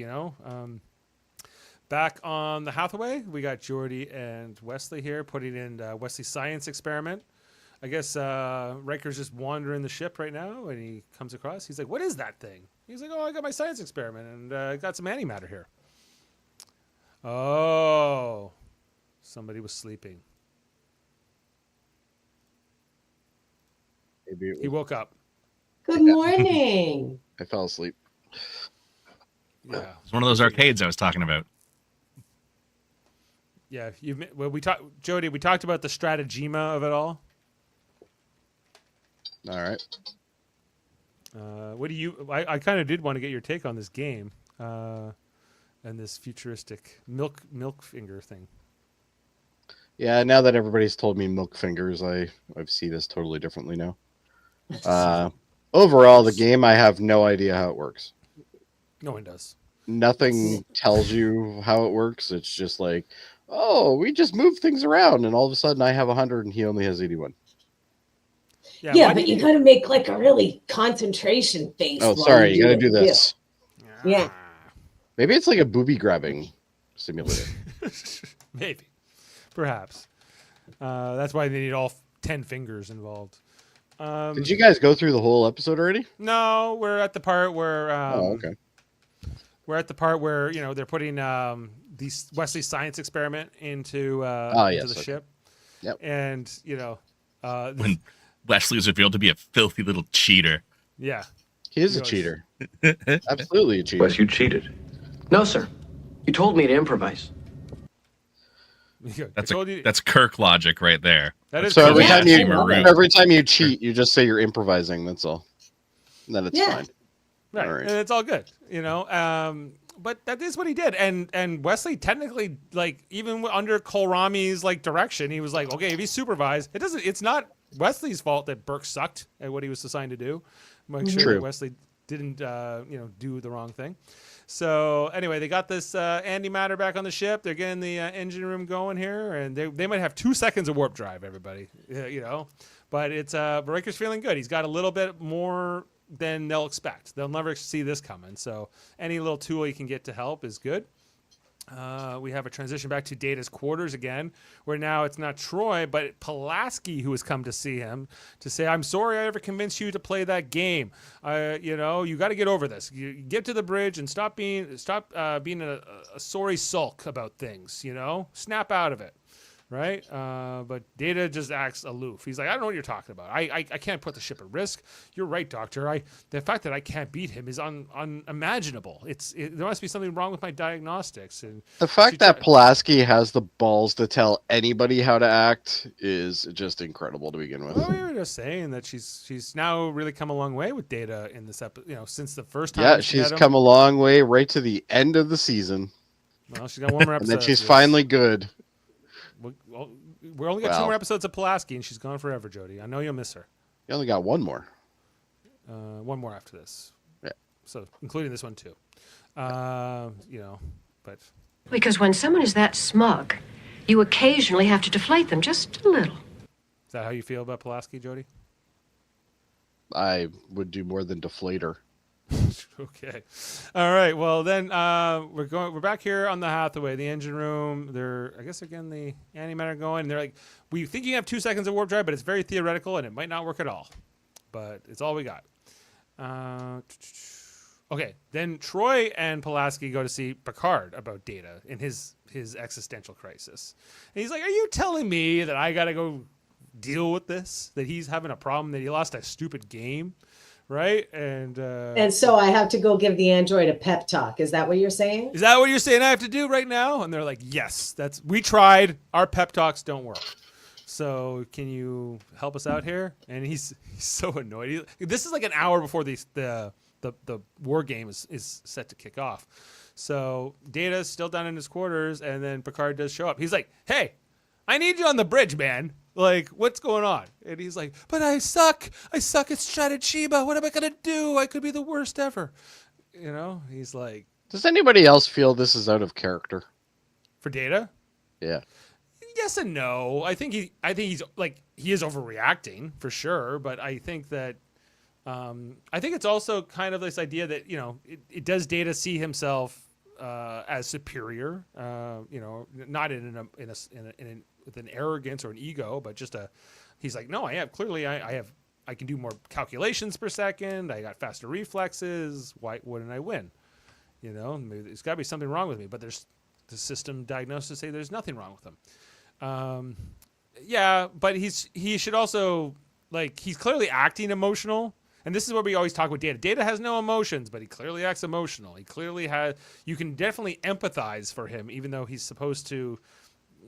Back on the Hathaway, we got Jody and Wesley here putting in Wesley's science experiment. I guess Riker's just wandering the ship right now, and he comes across. He's like, "What is that thing?" He's like, "Oh, I got my science experiment, and I got some antimatter here." Oh, somebody was sleeping. He woke up. Good morning. I fell asleep. Yeah, It's one of those arcades I was talking about. yeah. Jody. We talked about the stratagema of it all. All right. What do you? I kind of did want to get your take on this game and this futuristic milk finger thing. Yeah, now that everybody's told me milk fingers, I see this totally differently now. Overall, the game, I have no idea how it works. No one does. Nothing tells you how it works. It's just like, oh, we just move things around, and all of a sudden I have 100 and he only has 81. Yeah, but you got to make like a really concentration face. Oh, sorry, you got to do this. Yeah. Maybe it's like a booby grabbing simulator. Maybe. Perhaps. That's why they need all 10 fingers involved. Did you guys go through the whole episode already? No, we're at the part where okay. We're at the part where they're putting these Wesley science experiment into the ship. Yep. And When Wesley is revealed to be a filthy little cheater. yeah, He is a cheater. Absolutely a cheater. Wes, you cheated. No, sir. You told me to improvise. That's Kirk logic right there. That is So every correct. time Maroon. every time you cheat, you just say you're improvising. That's all. And then it's fine. Right. All right. And it's all good, you know. But that is what he did, and Wesley technically, like, even under Kohlrami's like direction, he was like, okay, if he's supervised, it's not Wesley's fault that Burke sucked at what he was assigned to do. Make sure that Wesley didn't do the wrong thing. So anyway, they got this antimatter back on the ship. They're getting the engine room going here, and they might have 2 seconds of warp drive, everybody, but it's Riker's feeling good. He's got a little bit more than they'll expect. They'll never see this coming. So any little tool you can get to help is good. We have a transition back to Data's quarters again, where now it's not Troy, but Pulaski who has come to see him to say, I'm sorry I ever convinced you to play that game. You got to get over this. You get to the bridge and stop being a sorry sulk about things, snap out of it. Right? But Data just acts aloof. He's like, I don't know what you're talking about. I can't put the ship at risk. You're right, Doctor. The fact that I can't beat him is unimaginable. There must be something wrong with my diagnostics. And the fact that Pulaski has the balls to tell anybody how to act is just incredible to begin with. Well, we were just saying that she's now really come a long way with Data in this episode, since the first time. Yeah, she's come a long way right to the end of the season. Well, she's got one more episode. And then she's finally good. Well, we're only got 2 more episodes of Pulaski, and she's gone forever, Jody. I know you'll miss her. You only got 1 more. 1 more after this. Yeah. So, including this one, too. But... Because when someone is that smug, you occasionally have to deflate them just a little. Is that how you feel about Pulaski, Jody? I would do more than deflate her. Okay. All right. Well, then we're back here on the Hathaway, the engine room. I guess again the antimatter going. And they're like, we think you have 2 seconds of warp drive, but it's very theoretical and it might not work at all. But it's all we got. Okay. Then Troy and Pulaski go to see Picard about Data in his existential crisis. And he's like, are you telling me that I got to go deal with this? That he's having a problem, that he lost a stupid game? Right? And so I have to go give the android a pep talk. Is that what you're saying? Is that what you're saying I have to do right now? And they're like, yes, we tried. Our pep talks don't work. So can you help us out here? And he's so annoyed. This is like an hour before the war game is set to kick off. So Data's still down in his quarters, and then Picard does show up. He's like, hey, I need you on the bridge, man. Like, what's going on? And he's like, but I suck. I suck at Stratachiba. What am I going to do? I could be the worst ever. He's like... Does anybody else feel this is out of character? For Data? Yeah. Yes and no. I think he's like, he is overreacting for sure. But I think that, I think it's also kind of this idea that, it does Data see himself as superior, not with an arrogance or an ego, but just he's like, no, I can do more calculations per second. I got faster reflexes. Why wouldn't I win? Maybe there's got to be something wrong with me, but there's the system diagnosis say there's nothing wrong with him. Yeah, but he should also, like, he's clearly acting emotional. And this is what we always talk with Data. Data has no emotions, but he clearly acts emotional. He clearly you can definitely empathize for him, even though he's supposed to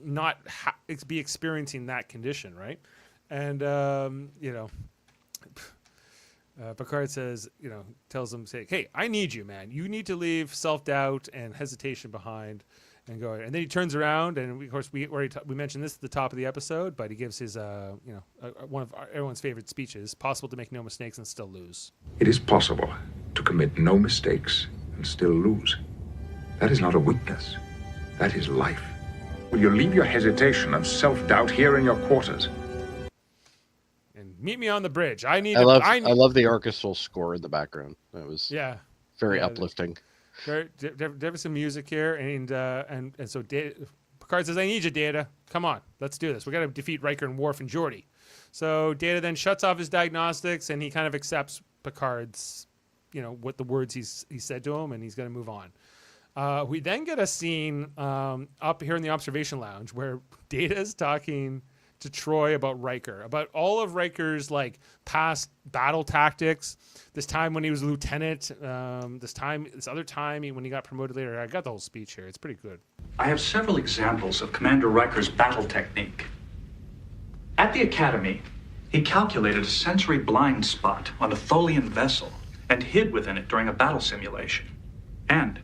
not be experiencing that condition, right? And Picard says, tells him, say, hey, I need you, man. You need to leave self-doubt and hesitation behind and go. And then he turns around, and of course we mentioned this at the top of the episode, but he gives his one of everyone's favorite speeches: possible to make no mistakes and still lose. It is possible to commit no mistakes and still lose. That is not a weakness. That is life. Will you leave your hesitation and self-doubt here in your quarters? And meet me on the bridge. I love the orchestral score in the background. That was very uplifting. There was some music here, and so Picard says, I need you, Data. Come on, let's do this. We got to defeat Riker and Worf and Jody. So Data then shuts off his diagnostics, and he kind of accepts Picard's, what the words he said to him, and he's going to move on. We then get a scene up here in the observation lounge where Data is talking to Troy about Riker, about all of Riker's like past battle tactics. This time when he was a lieutenant, this other time when he got promoted later. I got the whole speech here. It's pretty good. I have several examples of Commander Riker's battle technique. At the Academy, he calculated a sensory blind spot on a Tholian vessel and hid within it during a battle simulation. And,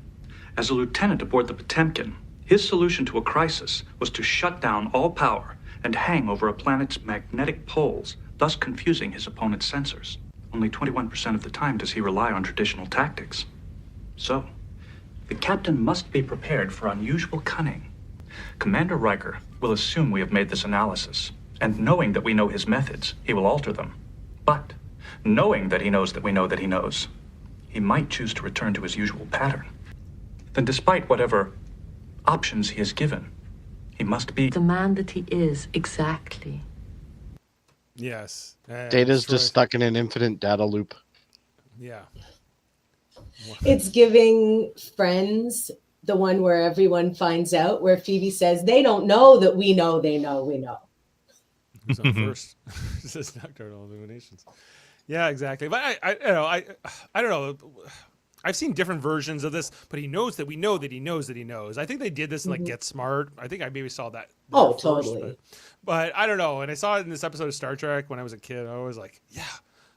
as a lieutenant aboard the Potemkin, his solution to a crisis was to shut down all power and hang over a planet's magnetic poles, thus confusing his opponent's sensors. Only 21% of the time does he rely on traditional tactics. So, the captain must be prepared for unusual cunning. Commander Riker will assume we have made this analysis, and knowing that we know his methods, he will alter them. But, knowing that he knows that we know that he knows, he might choose to return to his usual pattern. Then despite whatever options he is given, he must be the man that he is, exactly. Yes. Data's just stuck in an infinite data loop. Yeah. It's giving Friends, the one where everyone finds out, where Phoebe says, they don't know that we know they know we know. Who's on first? It says nocturnal illuminations. Yeah, exactly. But I don't know. I've seen different versions of this, but he knows that we know that he knows that he knows. I think they did this in like Get Smart. I think I maybe saw that. Oh, first, totally. But I don't know. And I saw it in this episode of Star Trek when I was a kid. I was like, yeah,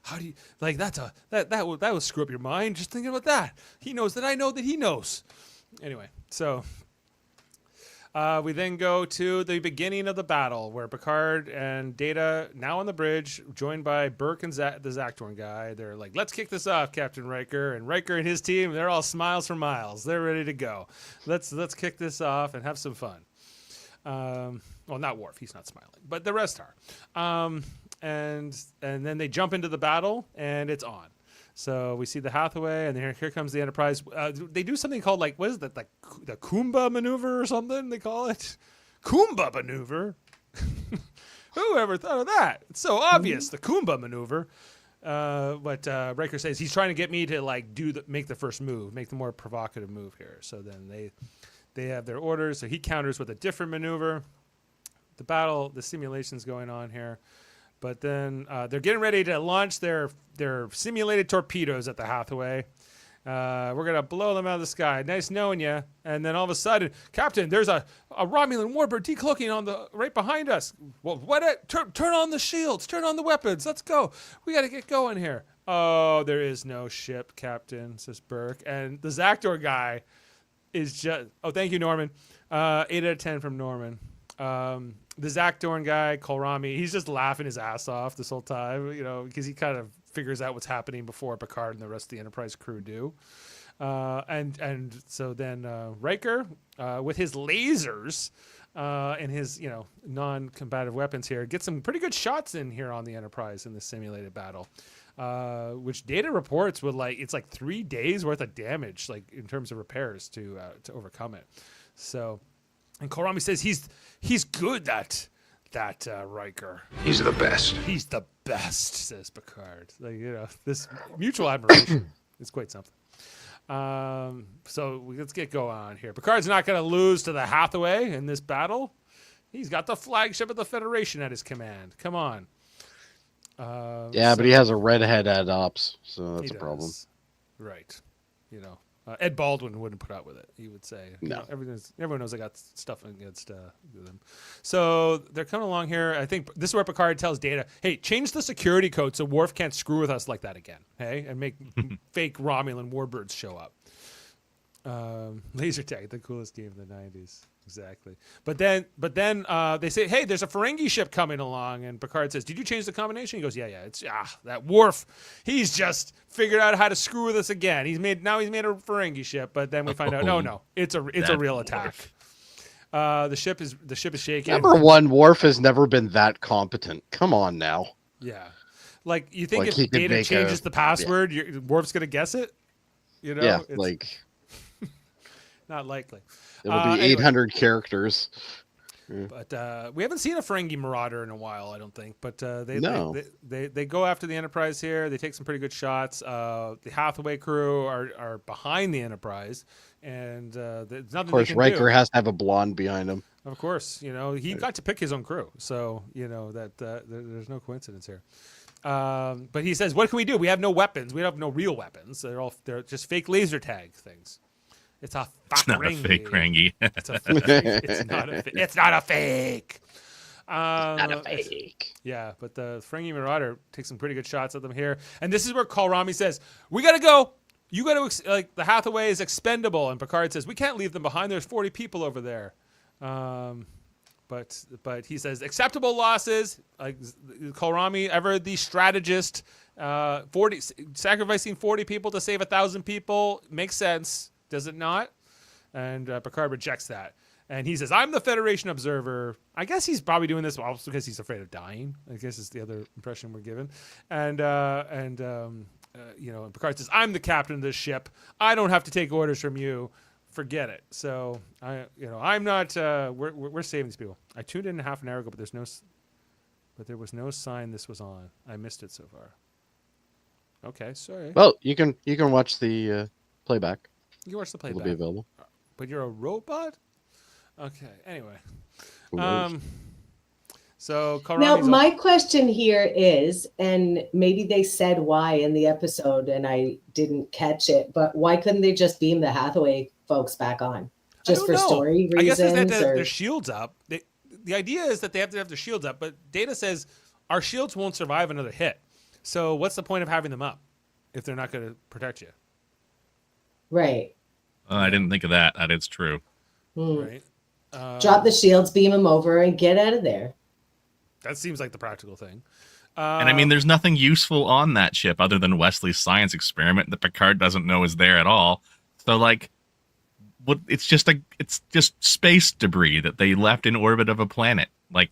how do you like that will screw up your mind just thinking about that. He knows that I know that he knows. Anyway, so we then go to the beginning of the battle where Picard and Data, now on the bridge, joined by Burke and the Zactorn guy. They're like, let's kick this off, Captain Riker. And Riker and his team, they're all smiles for miles. They're ready to go. Let's kick this off and have some fun. Well, not Worf. He's not smiling. But the rest are. And then they jump into the battle, and it's on. So we see the Hathaway, and here comes the Enterprise. They do something called, like, what is that? Like the Kumba maneuver or something they call it? Kumba maneuver? Who ever thought of that? It's so obvious, the Kumba maneuver. But Riker says he's trying to get me to, like, make the first move, make the more provocative move here. So then they have their orders. So he counters with a different maneuver. The simulation's going on here. But then they're getting ready to launch their simulated torpedoes at the Hathaway. We're going to blow them out of the sky. Nice knowing you. And then all of a sudden, Captain, there's a Romulan warbird decloaking right behind us. Well, turn on the shields. Turn on the weapons. Let's go. We got to get going here. Oh, there is no ship, Captain, says Burke. And the Zactor guy is just... Oh, thank you, Norman. 8 out of 10 from Norman. The Zactorn guy, Kolrami, he's just laughing his ass off this whole time, because he kind of figures out what's happening before Picard and the rest of the Enterprise crew do. And so then Riker, with his lasers and his non-combative weapons here, gets some pretty good shots in here on the Enterprise in this simulated battle, which Data reports with it's like 3 days worth of damage, like in terms of repairs to overcome it. So. And Kolrami says he's good, that Riker. He's the best. He's the best, says Picard. This mutual admiration is quite something. So let's get going on here. Picard's not going to lose to the Hathaway in this battle. He's got the flagship of the Federation at his command. Come on. But he has a redhead at ops, so that's a problem. Right. Ed Baldwin wouldn't put up with it. He would say, no. Everyone knows I got stuff against them. So they're coming along here. I think this is where Picard tells Data, hey, change the security code so Worf can't screw with us like that again. Hey, and make fake Romulan warbirds show up. Laser tag, the coolest game in the 90s. Exactly. But then they say, hey, there's a Ferengi ship coming along. And Picard says, did you change the combination? He goes, yeah. It's that Worf. He's just figured out how to screw with us again. He's made a Ferengi ship. But then we find out, no, it's a real attack. The ship is shaking. Number one, Worf has never been that competent. Come on now. Yeah. Like, you think if Data changes the password, Worf's gonna guess it? Not likely. It'll be 800 characters. But we haven't seen a Ferengi Marauder in a while, I don't think. But they go after the Enterprise here. They take some pretty good shots. The Hathaway crew are behind the Enterprise, and there's nothing. Of course, Riker has to have a blonde behind him. Of course, he got to pick his own crew, so that there's no coincidence here. But he says, "What can we do? We have no weapons. We have no real weapons. They're just fake laser tag things." It's not a fake Ferengi. It's not a fake. Not a fake. Yeah, but the Ferengi Marauder takes some pretty good shots at them here. And this is where Kolrami says, we got to go. You got to, like, the Hathaway is expendable. And Picard says, we can't leave them behind. There's 40 people over there. But he says, acceptable losses. Like, Kolrami, ever the strategist, sacrificing 40 people to save 1,000 people makes sense, does it not? And Picard rejects that. And he says, I'm the Federation observer. I guess he's probably doing this also because he's afraid of dying. I guess is the other impression we're given. And Picard says, I'm the captain of this ship. I don't have to take orders from you. Forget it. So I'm not. We're saving these people. I tuned in half an hour ago, but there was no sign this was on. I missed it so far. Okay, sorry. Well, you can watch the playback. You can watch the playback. It'll be available. But you're a robot. Okay. Anyway. So now my question here is, and maybe they said why in the episode, and I didn't catch it, but why couldn't they just beam the Hathaway folks back on, just for story reasons? I guess they have to have their shields up. The idea is that they have to have their shields up, but Data says our shields won't survive another hit. So what's the point of having them up if they're not going to protect you? Right. I didn't think of that. That is true. Right. Drop the shields, beam them over, and get out of there. That seems like the practical thing. And I mean, there's nothing useful on that ship other than Wesley's science experiment that Picard doesn't know is there at all. So, like, it's just space debris that they left in orbit of a planet. Like,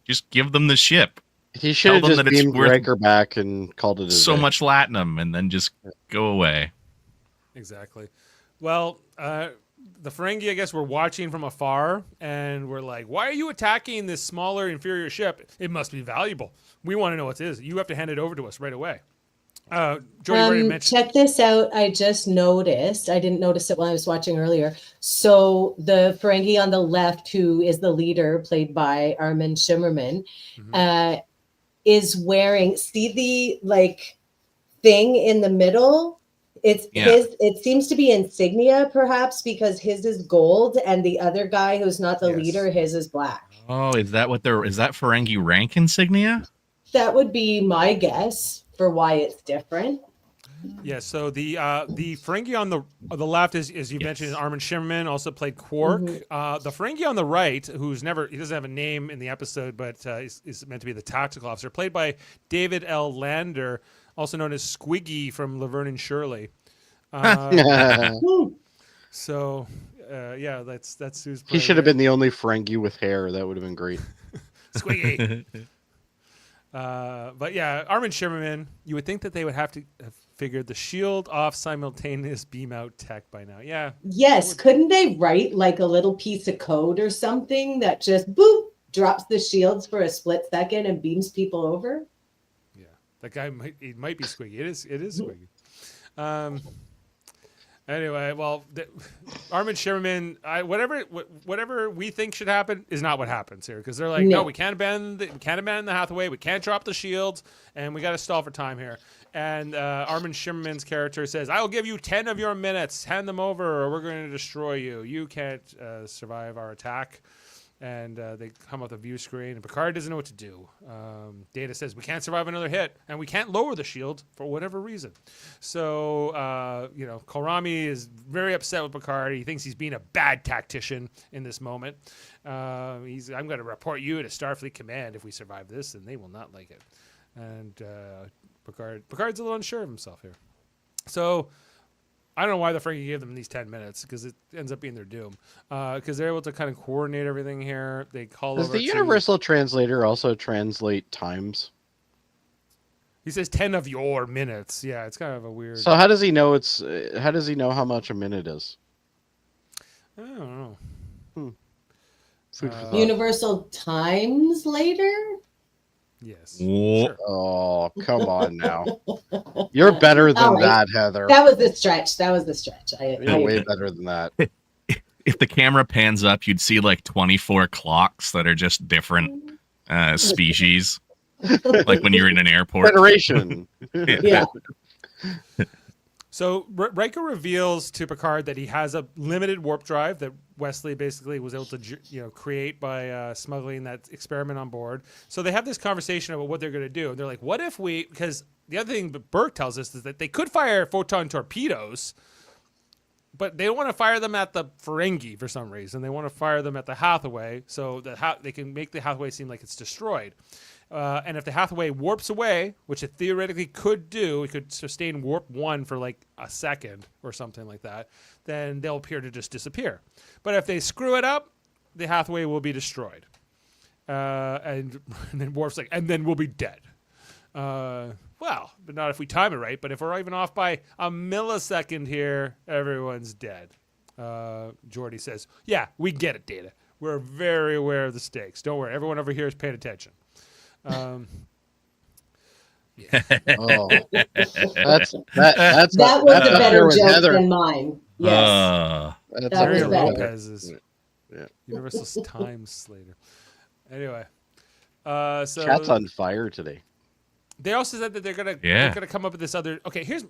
just give them the ship. He should have just beamed Riker back and called it so much latinum, and then just go away. Exactly. Well, the Ferengi, I guess, were watching from afar, and we're like, why are you attacking this smaller, inferior ship? It must be valuable. We want to know what it is. You have to hand it over to us right away. Jody mentioned. Check this out. I just noticed. I didn't notice it while I was watching earlier. So the Ferengi on the left, who is the leader, played by Armin Shimmerman, is wearing, see the thing in the middle? His. It seems to be insignia, perhaps, because his is gold, and the other guy who's not the leader, his is black. Oh, is that Ferengi rank insignia? That would be my guess for why it's different. Yeah. So the Ferengi on the left is you mentioned Armin Shimmerman, also played Quark. The Ferengi on the right, he doesn't have a name in the episode, but is meant to be the tactical officer, played by David L. Lander, also known as Squiggy from Laverne and Shirley. So, that's who's playing. He should have been the only Ferengi with hair. That would have been great. Squiggy. But yeah, Armin Shimmerman, you would think that they would have to have figured the shield off simultaneous beam out tech by now. Yeah. Yes. Couldn't they write like a little piece of code or something that just boop drops the shields for a split second and beams people over? That guy might be Squiggy. It is Squiggy. Anyway, well, Armin Shimmerman, whatever we think should happen is not what happens here, because they're like, no, we can't abandon the Hathaway, we can't drop the shields, and we got to stall for time here. And Armin Shimmerman's character says, "I will give you 10 of your minutes. Hand them over, or we're going to destroy you. You can't survive our attack." And they come up with a view screen, and Picard doesn't know what to do. Data says, we can't survive another hit, and we can't lower the shield for whatever reason. So, Kolrami is very upset with Picard. He thinks he's being a bad tactician in this moment. I'm going to report you to Starfleet Command if we survive this, and they will not like it. And Picard's a little unsure of himself here. So, I don't know why the Ferengi gave them these 10 minutes, because it ends up being their doom. Because they're able to kind of coordinate everything here. They call Does the universal translator also translate times? He says 10 of your minutes. Yeah, it's kind of a weird. So how does he know how does he know how much a minute is? I don't know. Universal times later? Yes. Sure. Oh, come on now. You're better than that, Heather. That was the stretch. You're way better than that. If the camera pans up, you'd see like 24 clocks that are just different species. Like when you're in an airport. Federation. Yeah. So Riker reveals to Picard that he has a limited warp drive that Wesley basically was able to create by smuggling that experiment on board. So they have this conversation about what they're going to do. They're like, what if we, because the other thing that Burke tells us is that they could fire photon torpedoes, but they don't want to fire them at the Ferengi for some reason. They want to fire them at the Hathaway so that they can make the Hathaway seem like it's destroyed. And if the Hathaway warps away, which it theoretically could do, it could sustain warp 1 for like a second or something like that, then they'll appear to just disappear. But if they screw it up, the Hathaway will be destroyed. And then Worf's like, and then we'll be dead. Well, but not if we time it right. But if we're even off by a millisecond here, everyone's dead. Jody says, yeah, we get it, Data. We're very aware of the stakes. Don't worry. Everyone over here is paying attention. Oh, that was a better joke than mine. Yes, that's that was better. Lopez's Universal Time Slater. Anyway, so chat's on fire today. They also said that they're gonna come up with this other. Okay, here's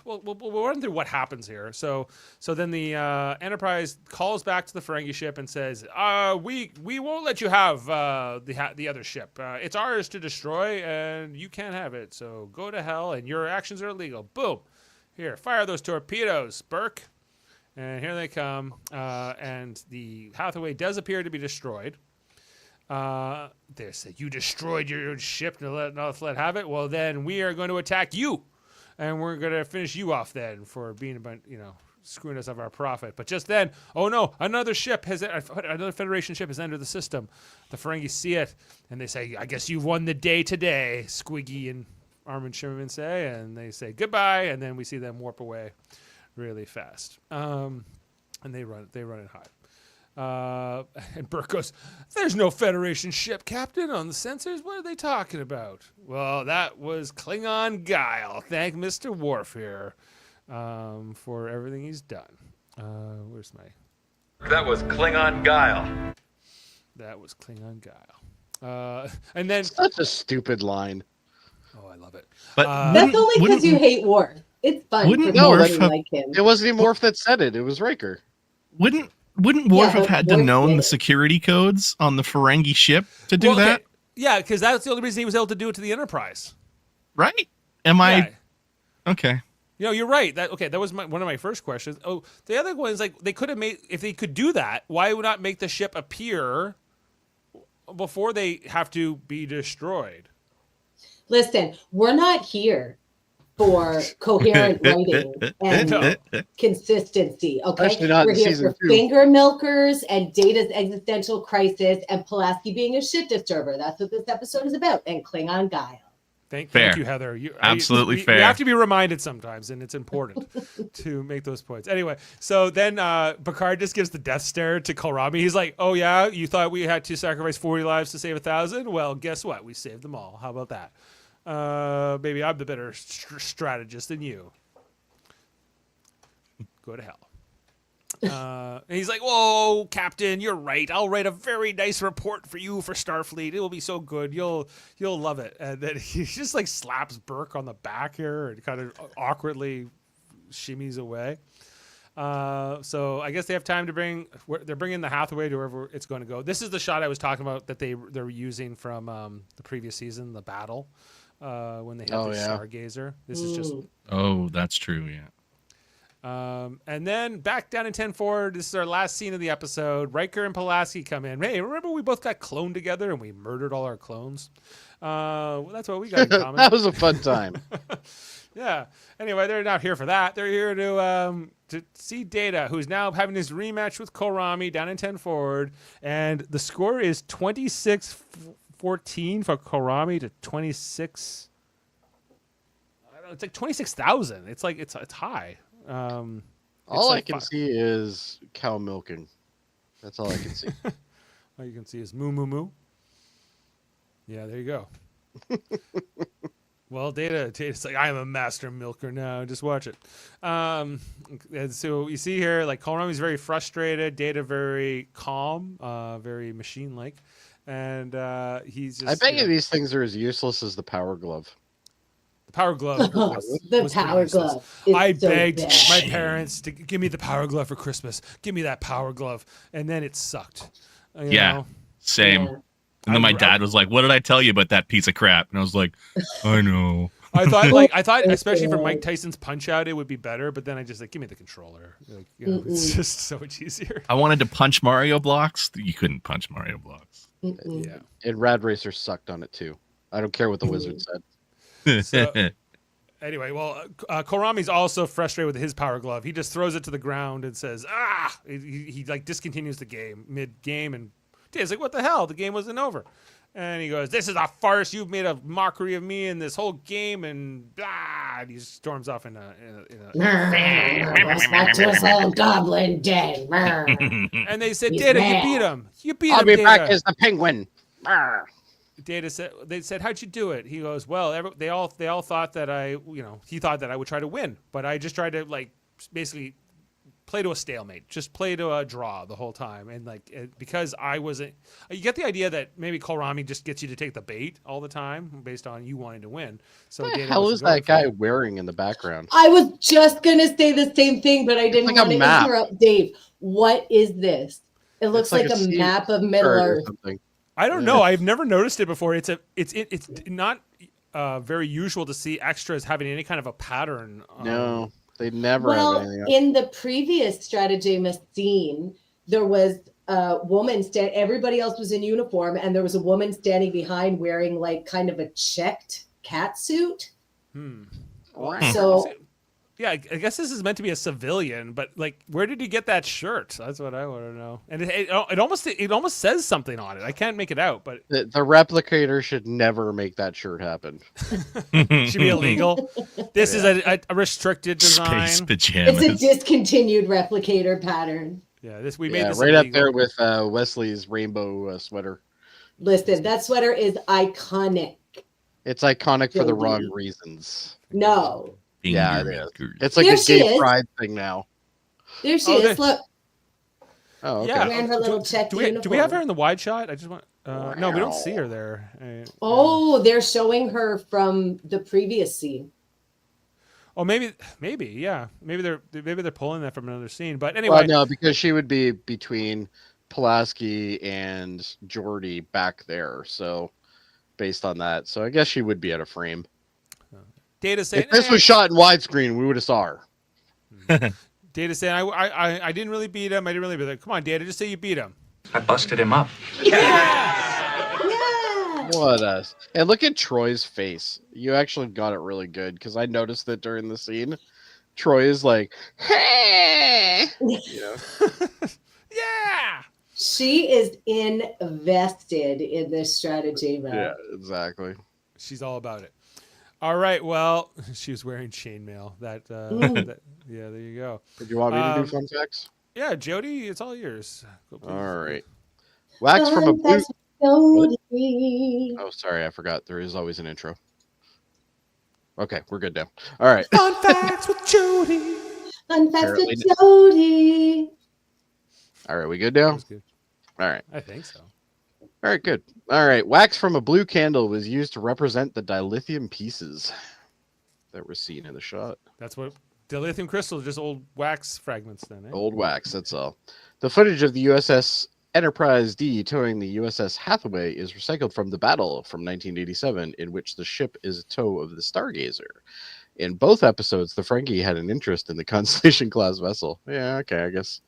we'll run through what happens here. So then the Enterprise calls back to the Ferengi ship and says, we won't let you have the other ship. It's ours to destroy, and you can't have it. So go to hell, and your actions are illegal. Boom. Here, fire those torpedoes, Burke. And here they come. And the Hathaway does appear to be destroyed. They said, you destroyed your ship to not let have it. Well, then we are going to attack you, and we're going to finish you off then for being screwing us of our profit. But just then, oh no, another Federation ship has entered the system. The Ferengi see it, and they say, I guess you've won the day today, Squiggy and Armin Shimmerman say, and they say goodbye, and then we see them warp away really fast. And they run it high. And Burke goes, there's no Federation ship, Captain, on the sensors. What are they talking about? Well, that was Klingon guile. Thank Mr. Worf here for everything he's done. Where's my... That was Klingon guile. That was Klingon guile. And then... Such a stupid line. Oh, I love it. But that's only because you hate Worf. It's fun for people who like him. It wasn't even Worf that said it. It was Riker. Wouldn't Worf have had to know the security codes on the Ferengi ship to do that? Yeah, because that's the only reason he was able to do it to the Enterprise. Right? I... Okay. You're right. That was one of my first questions. Oh, the other one is like they could have made, if they could do that, why would not make the ship appear before they have to be destroyed? Listen, we're not here for coherent writing and consistency. Okay, we're here for finger milkers and Data's existential crisis and Pulaski being a shit disturber. That's what this episode is about. And Klingon guile. Thank you, Heather. Absolutely fair. You have to be reminded sometimes, and it's important to make those points. Anyway, so then Picard just gives the death stare to Kolrami. He's like, oh yeah, you thought we had to sacrifice 40 lives to save 1,000? Well, guess what? We saved them all. How about that? Maybe I'm the better strategist than you. Go to hell. And he's like, whoa, Captain, you're right. I'll write a very nice report for you for Starfleet. It will be so good. You'll love it. And then he just like slaps Burke on the back here and kind of awkwardly shimmies away. So I guess they have time to they're bringing the Hathaway to wherever it's going to go. This is the shot I was talking about that they're using from the previous season, the battle. When they have the Stargazer. This is just... Oh, that's true, yeah. And then back down in 10-4, this is our last scene of the episode. Riker and Pulaski come in. Hey, remember we both got cloned together and we murdered all our clones? Well, that's what we got in common. That was a fun time. Yeah. Anyway, they're not here for that. They're here to see Data, who's now having his rematch with Kolrami down in 10-4. And the score is 26-14 for Kolrami to 26. I don't know, it's like 26,000. It's like it's high. All I can see is cow milking. That's all I can see. All you can see is moo moo moo. Yeah, there you go. Well, Data's like, I am a master milker now. Just watch it. And so you see here, like Kolrami's very frustrated. Data very calm, very machine-like. And he's just... I bet you these things are as useless as the Power Glove. The Power Glove. Was The Power useless. Glove. Is I so begged bad. my parents to give me the Power Glove for Christmas. Give me that Power Glove, and then it sucked. You know? Same. Yeah. And then my dad was like, "What did I tell you about that piece of crap?" And I was like, "I know." I thought, especially for Mike Tyson's Punch Out, it would be better. But then I just like, give me the controller. Like, you know, it's just so much easier. I wanted to punch Mario blocks. You couldn't punch Mario blocks. Yeah. And Rad Racer sucked on it too. I don't care what the wizard said. So, anyway, well, Korami's also frustrated with his Power Glove. He just throws it to the ground and says, "Ah!" He like discontinues the game mid-game, and Data's like, "What the hell? The game wasn't over." And he goes, "This is a farce. You've made a mockery of me in this whole game," and blah. And he storms off in a back to his old goblin den. and they said, He's "Data, mad. you beat him. You beat I'll him, be Data." back as the penguin. Data said, "They said, how'd you do it?" He goes, "Well, they all thought that he thought that I would try to win, but I just tried to like basically play to a stalemate, just play to a draw the whole time, and like because I wasn't." You get the idea that maybe Korami just gets you to take the bait all the time based on you wanting to win. So What the Data hell wasn't is going that for guy it. wearing in the background? I was just gonna say the same thing, but I didn't like a want to map. interrupt Dave. What is this? It looks like a sea map of Middle chart or Earth. something. I don't know. I've never noticed it before. It's not very usual to see extras having any kind of a pattern. No, they never have Well, anything else. in the previous stratagema scene, there was a woman everybody else was in uniform, and there was a woman standing behind wearing like kind of a checked cat suit. So yeah, I guess this is meant to be a civilian, but like, where did he get that shirt? That's what I want to know. And it almost says something on it. I can't make it out, but The replicator should never make that shirt happen. it should be illegal. This is a restricted design. Space pajamas. it's a discontinued replicator pattern. Yeah, we made this right up illegal. there with Wesley's rainbow sweater. Listen, that sweater is iconic. It's iconic for the Jody. wrong reasons. No. Yeah, it is. It's like There a she gay is. pride thing now. There she is. Look. Oh, okay. Yeah. Wearing her little checked Do we have uniform. her in the wide shot? I just want. No, we don't see her there. Oh, they're showing her from the previous scene. Oh, maybe, yeah. Maybe they're pulling that from another scene. But anyway, Well, no, because she would be between Pulaski and Jody back there. So, based on that, so I guess she would be out of frame. Data saying If this was shot in widescreen, we would have saw her. Data saying I didn't really beat him. I didn't really beat him. Come on, Data, just say you beat him. I busted him up. What us? And look at Troy's face. You actually got it really good because I noticed that during the scene, Troy is like, hey! You know? Yeah. She is invested in this strategy, man. Yeah, exactly. She's all about it. All right. Well, she was wearing chainmail. Yeah, there you go. Did you want me to do fun facts? Yeah, Jody, it's all yours. Go, please. All right. Wax from a blue. Oh, sorry, I forgot. There is always an intro. Okay, we're good now. All right. Fun facts with Jody. Fun facts Apparently with Jody. All right, we good now? That's good. All right. I think so. All right, good. All right. Wax from a blue candle was used to represent the dilithium pieces that were seen in the shot. That's what dilithium crystals, just old wax fragments then, eh? Old wax, that's all. The footage of the U.S.S. Enterprise D towing the U.S.S. Hathaway is recycled from the battle from 1987, in which the ship is a tow of the Stargazer. In both episodes, the Ferengi had an interest in the Constellation-class vessel. Yeah, okay, I guess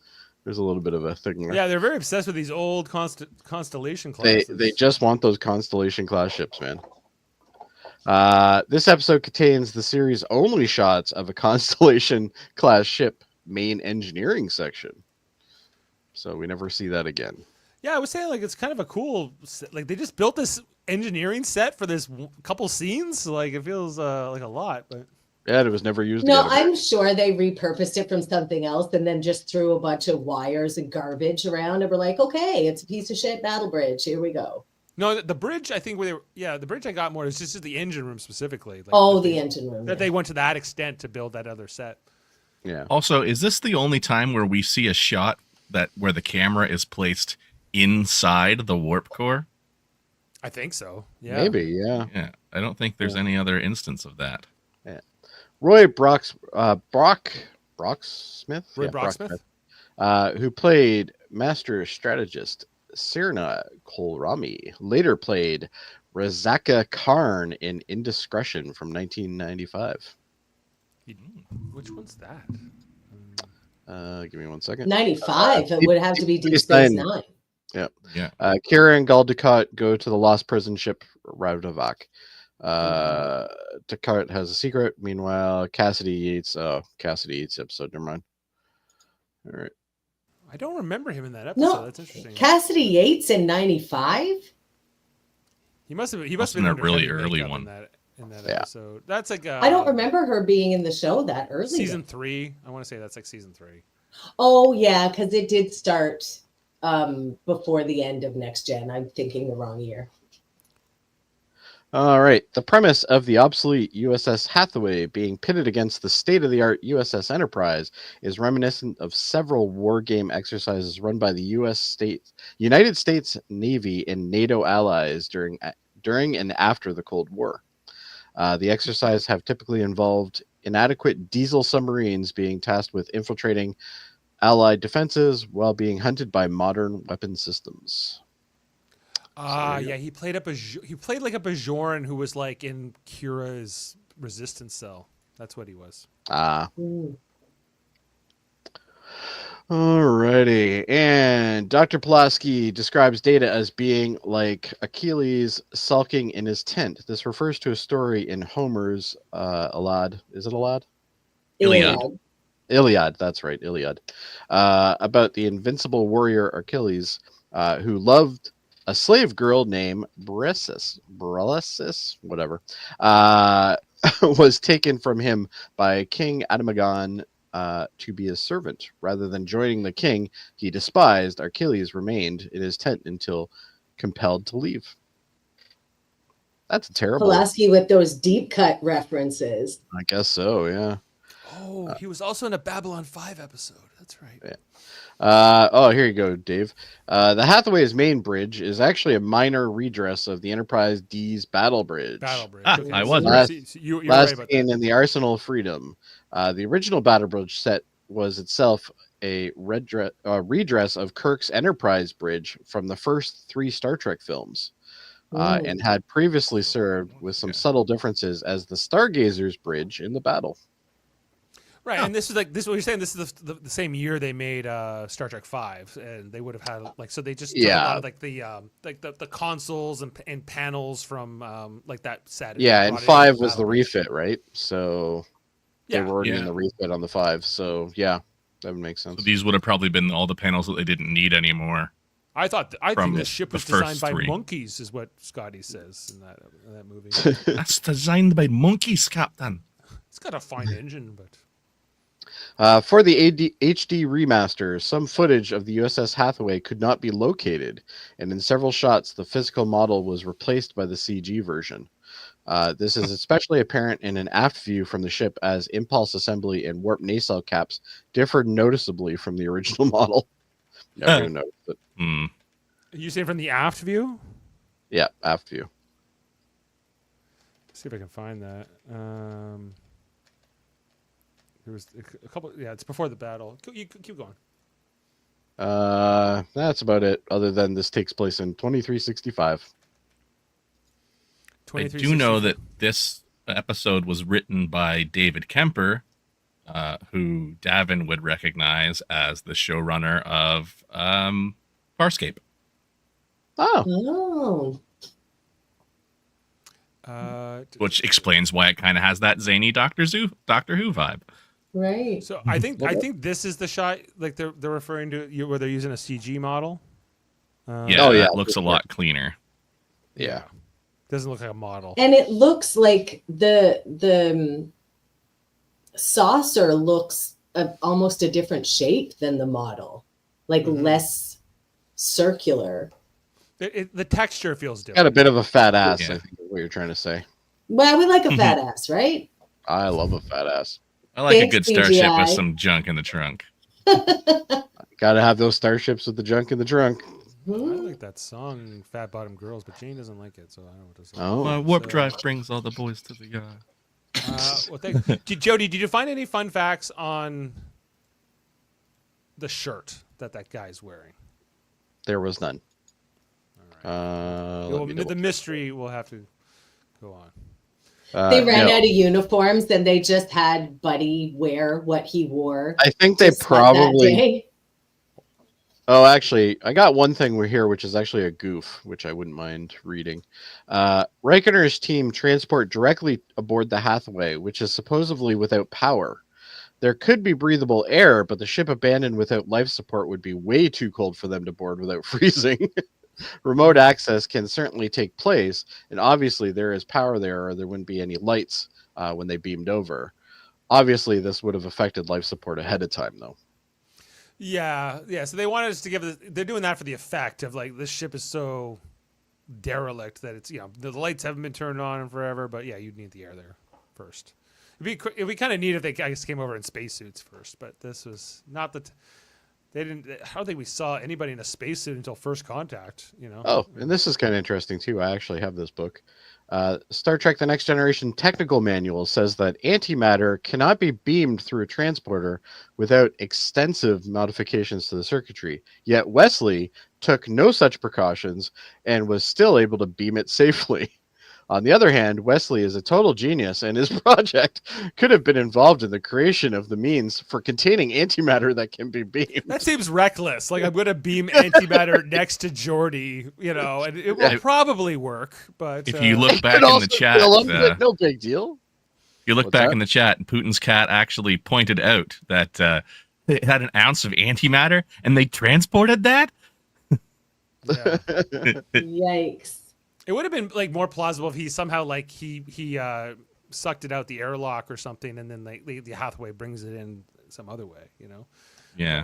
there's a little bit of a thing there. Yeah, they're very obsessed with these old Constellation classes. They just want those Constellation-class ships, man. This episode contains the series' only shots of a Constellation-class ship main engineering section. So we never see that again. Yeah, I was saying like it's kind of a cool, like they just built this engineering set for this couple scenes. Like it feels like a lot, but yeah, it was never used. No, again. I'm sure they repurposed it from something else and then just threw a bunch of wires and garbage around and were like, okay, it's a piece of shit battle bridge. Here we go. No, the bridge. I think where they were, the bridge I got more is just the engine room specifically. Like the engine room. That they went to that extent to build that other set. Yeah. Also, is this the only time where we see a shot where the camera is placed inside the warp core? I think so. Yeah. Maybe. Yeah. Yeah. I don't think there's any other instance of that. Yeah. Roy Brocksmith, who played Master Strategist Sirna Kolrami, later played Razaka Karn in Indiscretion from 1995. Which one's that? Give me 1 second. 95. It would have to be Deep Space Nine. Yeah. Yeah. Kira and Gul Dukat go to the lost prison ship Radovac. Dukat has a secret. Meanwhile, Cassidy Yates episode. Never mind. All right. I don't remember him in that episode. No, that's interesting. Cassidy Yates in 95. He must have been a really early one in that episode. That's like I don't remember her being in the show that early. Season 3. I want to say that's like season 3. Oh yeah, because it did start before the end of Next Gen. I'm thinking the wrong year. All right. The premise of the obsolete USS Hathaway being pitted against the state-of-the-art USS Enterprise is reminiscent of several war game exercises run by the United States Navy and NATO allies during and after the Cold War. The exercises have typically involved inadequate diesel submarines being tasked with infiltrating Allied defenses while being hunted by modern weapon systems. Yeah, he played like a Bajoran who was like in Kira's resistance cell. That's what he was. Alrighty. And Dr. Pulaski describes Data as being like Achilles sulking in his tent. This refers to a story in Homer's Iliad. Is it Iliad? Iliad, that's right, Iliad. About the invincible warrior Achilles, who loved a slave girl named Bresis, whatever, was taken from him by King Adamagon to be a servant. Rather than joining the king he despised, Achilles remained in his tent until compelled to leave. That's terrible. Pulaski with those deep cut references. I guess so, yeah. Oh, he was also in a Babylon 5 episode. That's right. Yeah. Here you go, Dave. The Hathaway's main bridge is actually a minor redress of the Enterprise D's battle bridge. Okay. I was last you're right about that. in the Arsenal of Freedom. The original battle bridge set was itself a redress of Kirk's Enterprise bridge from the first 3 Star Trek films, and had previously served with some subtle differences as the Stargazer's bridge in the battle. Right, and this is what you're saying. This is the same year they made Star Trek 5, and they would have had so they just took a lot of the consoles and panels from like that set. Yeah, and 5 was the refit, right? So they were already in the refit on the 5. So yeah, that would make sense. So these would have probably been all the panels that they didn't need anymore. I think the ship was designed by monkeys, is what Scotty says in that movie. That's designed by monkeys, Captain. It's got a fine engine, but. For the HD remaster, some footage of the USS Hathaway could not be located, and in several shots, the physical model was replaced by the CG version. This is especially apparent in an aft view from the ship, as impulse assembly and warp nacelle caps differed noticeably from the original model. Never even noticed it. Are you saying from the aft view? Yeah, aft view. Let's see if I can find that. There was a couple. Yeah, it's before the battle. You keep going. That's about it. Other than this takes place in 2365. I do know that this episode was written by David Kemper, who Davin would recognize as the showrunner of Farscape. Oh. Which explains why it kind of has that zany Doctor Who vibe. Right. So I think this is the shot like they're referring to where they're using a CG model. It looks a lot cleaner. Yeah. Doesn't look like a model. And it looks like the saucer looks almost a different shape than the model, like less circular. The texture feels different. Got a bit of a fat ass, I think is what you're trying to say. Well, we like a fat ass, right? I love a fat ass. I like a good starship with some junk in the trunk. Gotta have those starships with the junk in the trunk. I like that song, Fat Bottom Girls, but Jane doesn't like it, so I don't know what to say. Oh. My warp drive brings all the boys to the yard. Well, thanks. Jody, did you find any fun facts on the shirt that guy's wearing? There was none. Well, the mystery will have to go on. They ran out of uniforms and they just had Buddy wear what he wore. I think they just on that probably. day. Oh, actually, I got one thing we're here, which is actually a goof, which I wouldn't mind reading. Reichener's team transport directly aboard the Hathaway, which is supposedly without power. There could be breathable air, but the ship abandoned without life support would be way too cold for them to board without freezing. Remote access can certainly take place, and obviously there is power there, or there wouldn't be any lights when they beamed over. Obviously, this would have affected life support ahead of time, though. Yeah. So they wanted us to give they're doing that for the effect of like this ship is so derelict that it's the lights haven't been turned on in forever. But yeah, you'd need the air there first. It'd be kind of neat if they came over in spacesuits first, but this was not they didn't. I don't think we saw anybody in a spacesuit until First Contact. Oh, and this is kind of interesting too. I actually have this book. Star Trek: The Next Generation Technical Manual says that antimatter cannot be beamed through a transporter without extensive modifications to the circuitry. Yet Wesley took no such precautions and was still able to beam it safely. On the other hand, Wesley is a total genius, and his project could have been involved in the creation of the means for containing antimatter that can be beamed. That seems reckless. Like, I'm going to beam antimatter next to Geordi, and it will probably work. But if you look back in the chat, no big deal. If you look back in the chat, Putin's cat actually pointed out that it had an ounce of antimatter, and they transported that. Yikes. It would have been like more plausible if he somehow like he sucked it out the airlock or something, and then the Hathaway brings it in some other way, Yeah.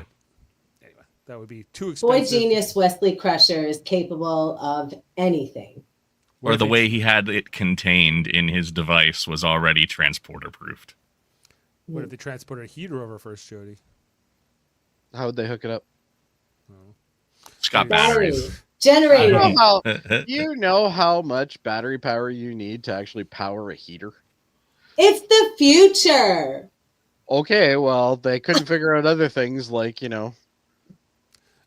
But anyway, that would be too expensive. Boy genius Wesley Crusher is capable of anything. Or the way he had it contained in his device was already transporter proofed. What if they transported a heater over first, Jody? How would they hook it up? It's got batteries. Generator. You know how much battery power you need to actually power a heater? It's the future. Okay, well, they couldn't figure out other things like, I don't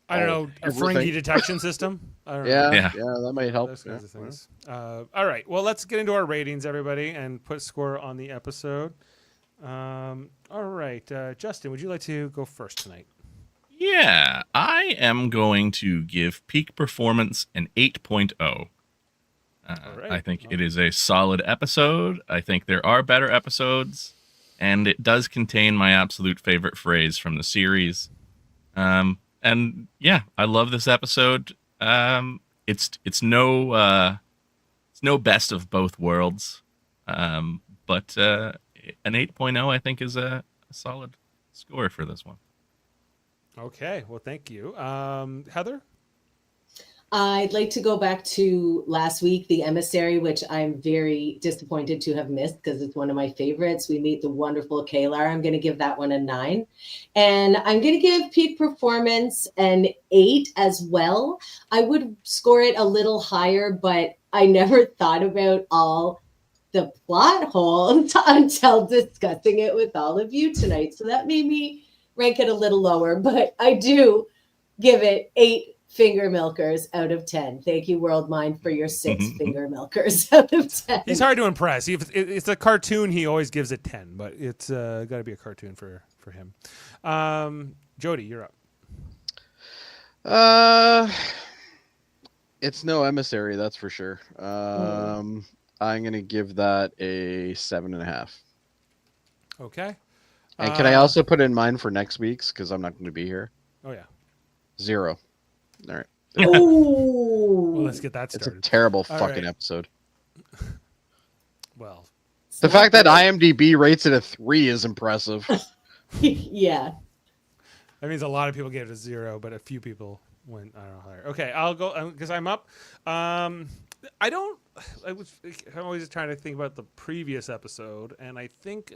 know, a Ferengi detection system? I don't know. Yeah, that might help. Those kinds of things. All right, well, let's get into our ratings, everybody, and put a score on the episode. All right, Justin, would you like to go first tonight? Yeah, I am going to give Peak Performance an 8.0. Right. I think it is a solid episode. I think there are better episodes, and it does contain my absolute favorite phrase from the series. And yeah, I love this episode. It's no best of both worlds, but an 8.0 I think is a solid score for this one. Okay, well, thank you. Heather? I'd like to go back to last week, The Emissary, which I'm very disappointed to have missed because it's one of my favorites. We meet the wonderful Kalar. I'm going to give that one a 9. And I'm going to give Peak Performance an 8 as well. I would score it a little higher, but I never thought about all the plot holes until discussing it with all of you tonight. So that made me rank it a little lower, but I do give it 8 finger milkers out of 10. Thank you, World Mind, for your 6 finger milkers out of 10. He's hard to impress. If it's a cartoon, he always gives it 10, but it's got to be a cartoon for him. Jody, you're up. It's no Emissary, that's for sure. I'm going to give that a 7.5. Okay. And can I also put in mine for next week's, because I'm not going to be here? Oh, yeah. 0. All right. Ooh. Well, let's get that started. It's a terrible fucking episode. Well, the fact that IMDb rates it a 3 is impressive. Yeah. That means a lot of people gave it a 0, but a few people went, I don't know, higher. Okay, I'll go, because I'm up. I'm always trying to think about the previous episode, and I think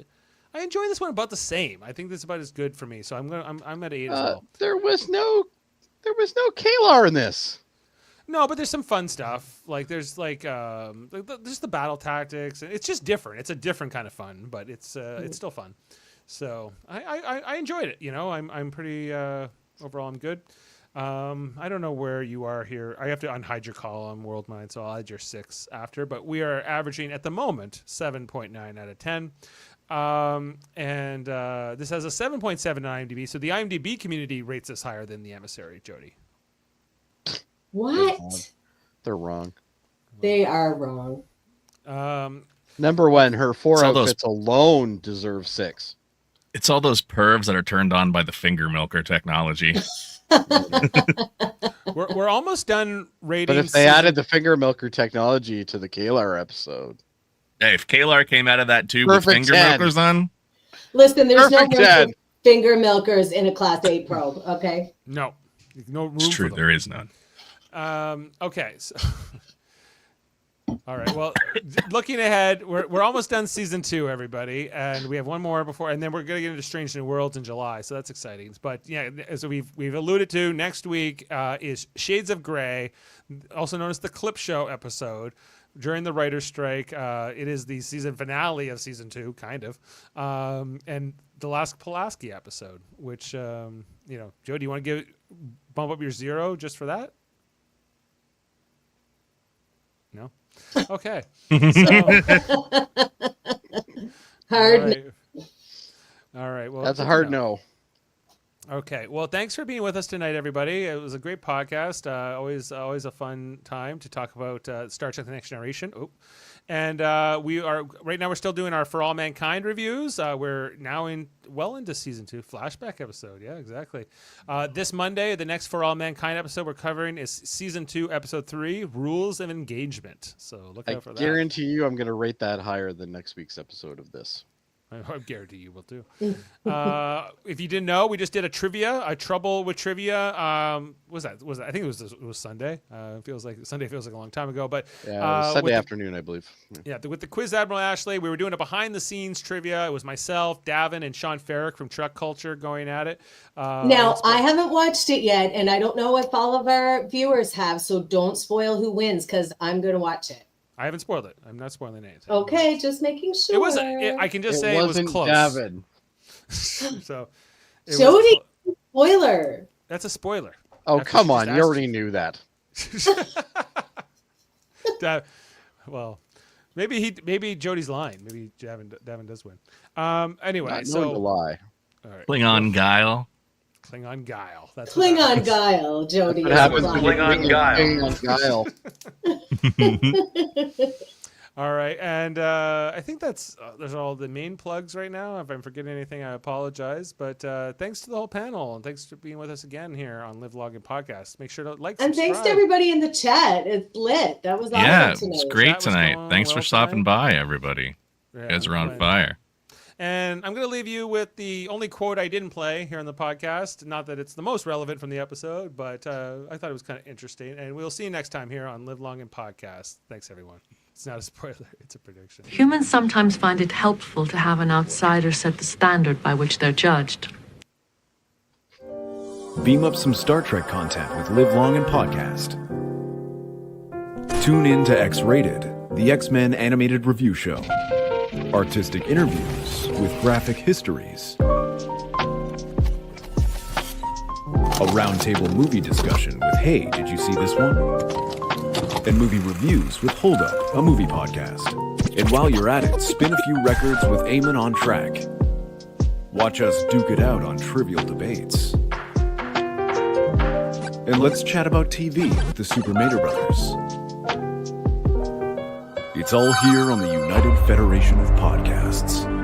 I enjoy this one about the same. I think this is about as good for me, so I'm at 8 as well. There was no Kalar in this. No, but there's some fun stuff. Like there's like there's the battle tactics. It's just different. It's a different kind of fun, but it's still fun. So I enjoyed it. You know, I'm pretty overall. I'm good. I don't know where you are here. I have to unhide your column, World Mind, so I'll add your 6 after. But we are averaging at the moment 7.9 out of 10. And this has a 7.7 on IMDb. So the IMDb community rates this higher than the Emissary, Jody. What? They're wrong. They are wrong. Number one, her 4 outfits alone deserve 6. It's all those pervs that are turned on by the finger milker technology. We're almost done rating. But if they added the finger milker technology to the Kalar episode. Hey, if Kalar came out of that tube with finger milkers on. Listen, there's no room for finger milkers in a Class 8 probe, okay? No room. It's true, there is none. Okay. So, all right. Well, looking ahead, we're almost done season 2, everybody, and we have one more before, and then we're going to get into Strange New Worlds in July, so that's exciting. But yeah, as we've alluded to, next week is Shades of Grey, also known as the Clip Show episode. During the writer's strike, it is the season finale of season 2, kind of, and the last Pulaski episode. Which Joe, do you want to bump up your 0 just for that? No. Okay. Hard. All right. Well, that's a hard no. Okay. Well, thanks for being with us tonight, everybody. It was a great podcast. Always a fun time to talk about Star Trek: The Next Generation. Oh. And we are right now. We're still doing our For All Mankind reviews. We're now into season 2 flashback episode. Yeah, exactly. This Monday, the next For All Mankind episode we're covering is season 2, episode 3, Rules of Engagement. So look out for that. I guarantee you, I'm going to rate that higher than next week's episode of this. I guarantee you will too. If you didn't know, we just did a trouble with trivia. Was that? I think it was Sunday. Sunday feels like a long time ago, but Sunday afternoon, I believe. Yeah, with the Quiz Admiral Ashley, we were doing a behind the scenes trivia. It was myself, Davin, and Sean Farrick from Truck Culture going at it. Now I haven't watched it yet, and I don't know if all of our viewers have. So don't spoil who wins, because I'm going to watch it. I haven't spoiled it. I'm not spoiling anything. Okay, just making sure. I can just say it was close. Davin. So, Jody, spoiler. That's a spoiler. Oh, come on. You already knew that. Well, maybe Jody's lying. Maybe Davin does win. Anyway, not knowing the lie. All right. Klingon Guile. Klingon Guile. That's Klingon Guile, Jody. What happens when Klingon Guile? All right, and I think those are all the main plugs right now. If I'm forgetting anything, I apologize. But thanks to the whole panel, and thanks for being with us again here on Live Log and Podcast. Make sure to like, and subscribe. thanks to everybody in the chat. It's lit. That was awesome tonight. It was great tonight. Thanks for stopping by, everybody. You guys are on fire. And I'm going to leave you with the only quote I didn't play here on the podcast. Not that it's the most relevant from the episode, but I thought it was kind of interesting. And we'll see you next time here on Live Long and Podcast. Thanks, everyone. It's not a spoiler. It's a prediction. Humans sometimes find it helpful to have an outsider set the standard by which they're judged. Beam up some Star Trek content with Live Long and Podcast. Tune in to X-Rated, the X-Men animated review show. Artistic interviews with graphic histories. A roundtable movie discussion with Hey, did you see this one? And movie reviews with Hold Up, a movie podcast. And while you're at it, spin a few records with Eamon on Track. Watch us duke it out on trivial debates. And let's chat about TV with the Super Mater Brothers. It's all here on the United Federation of Podcasts.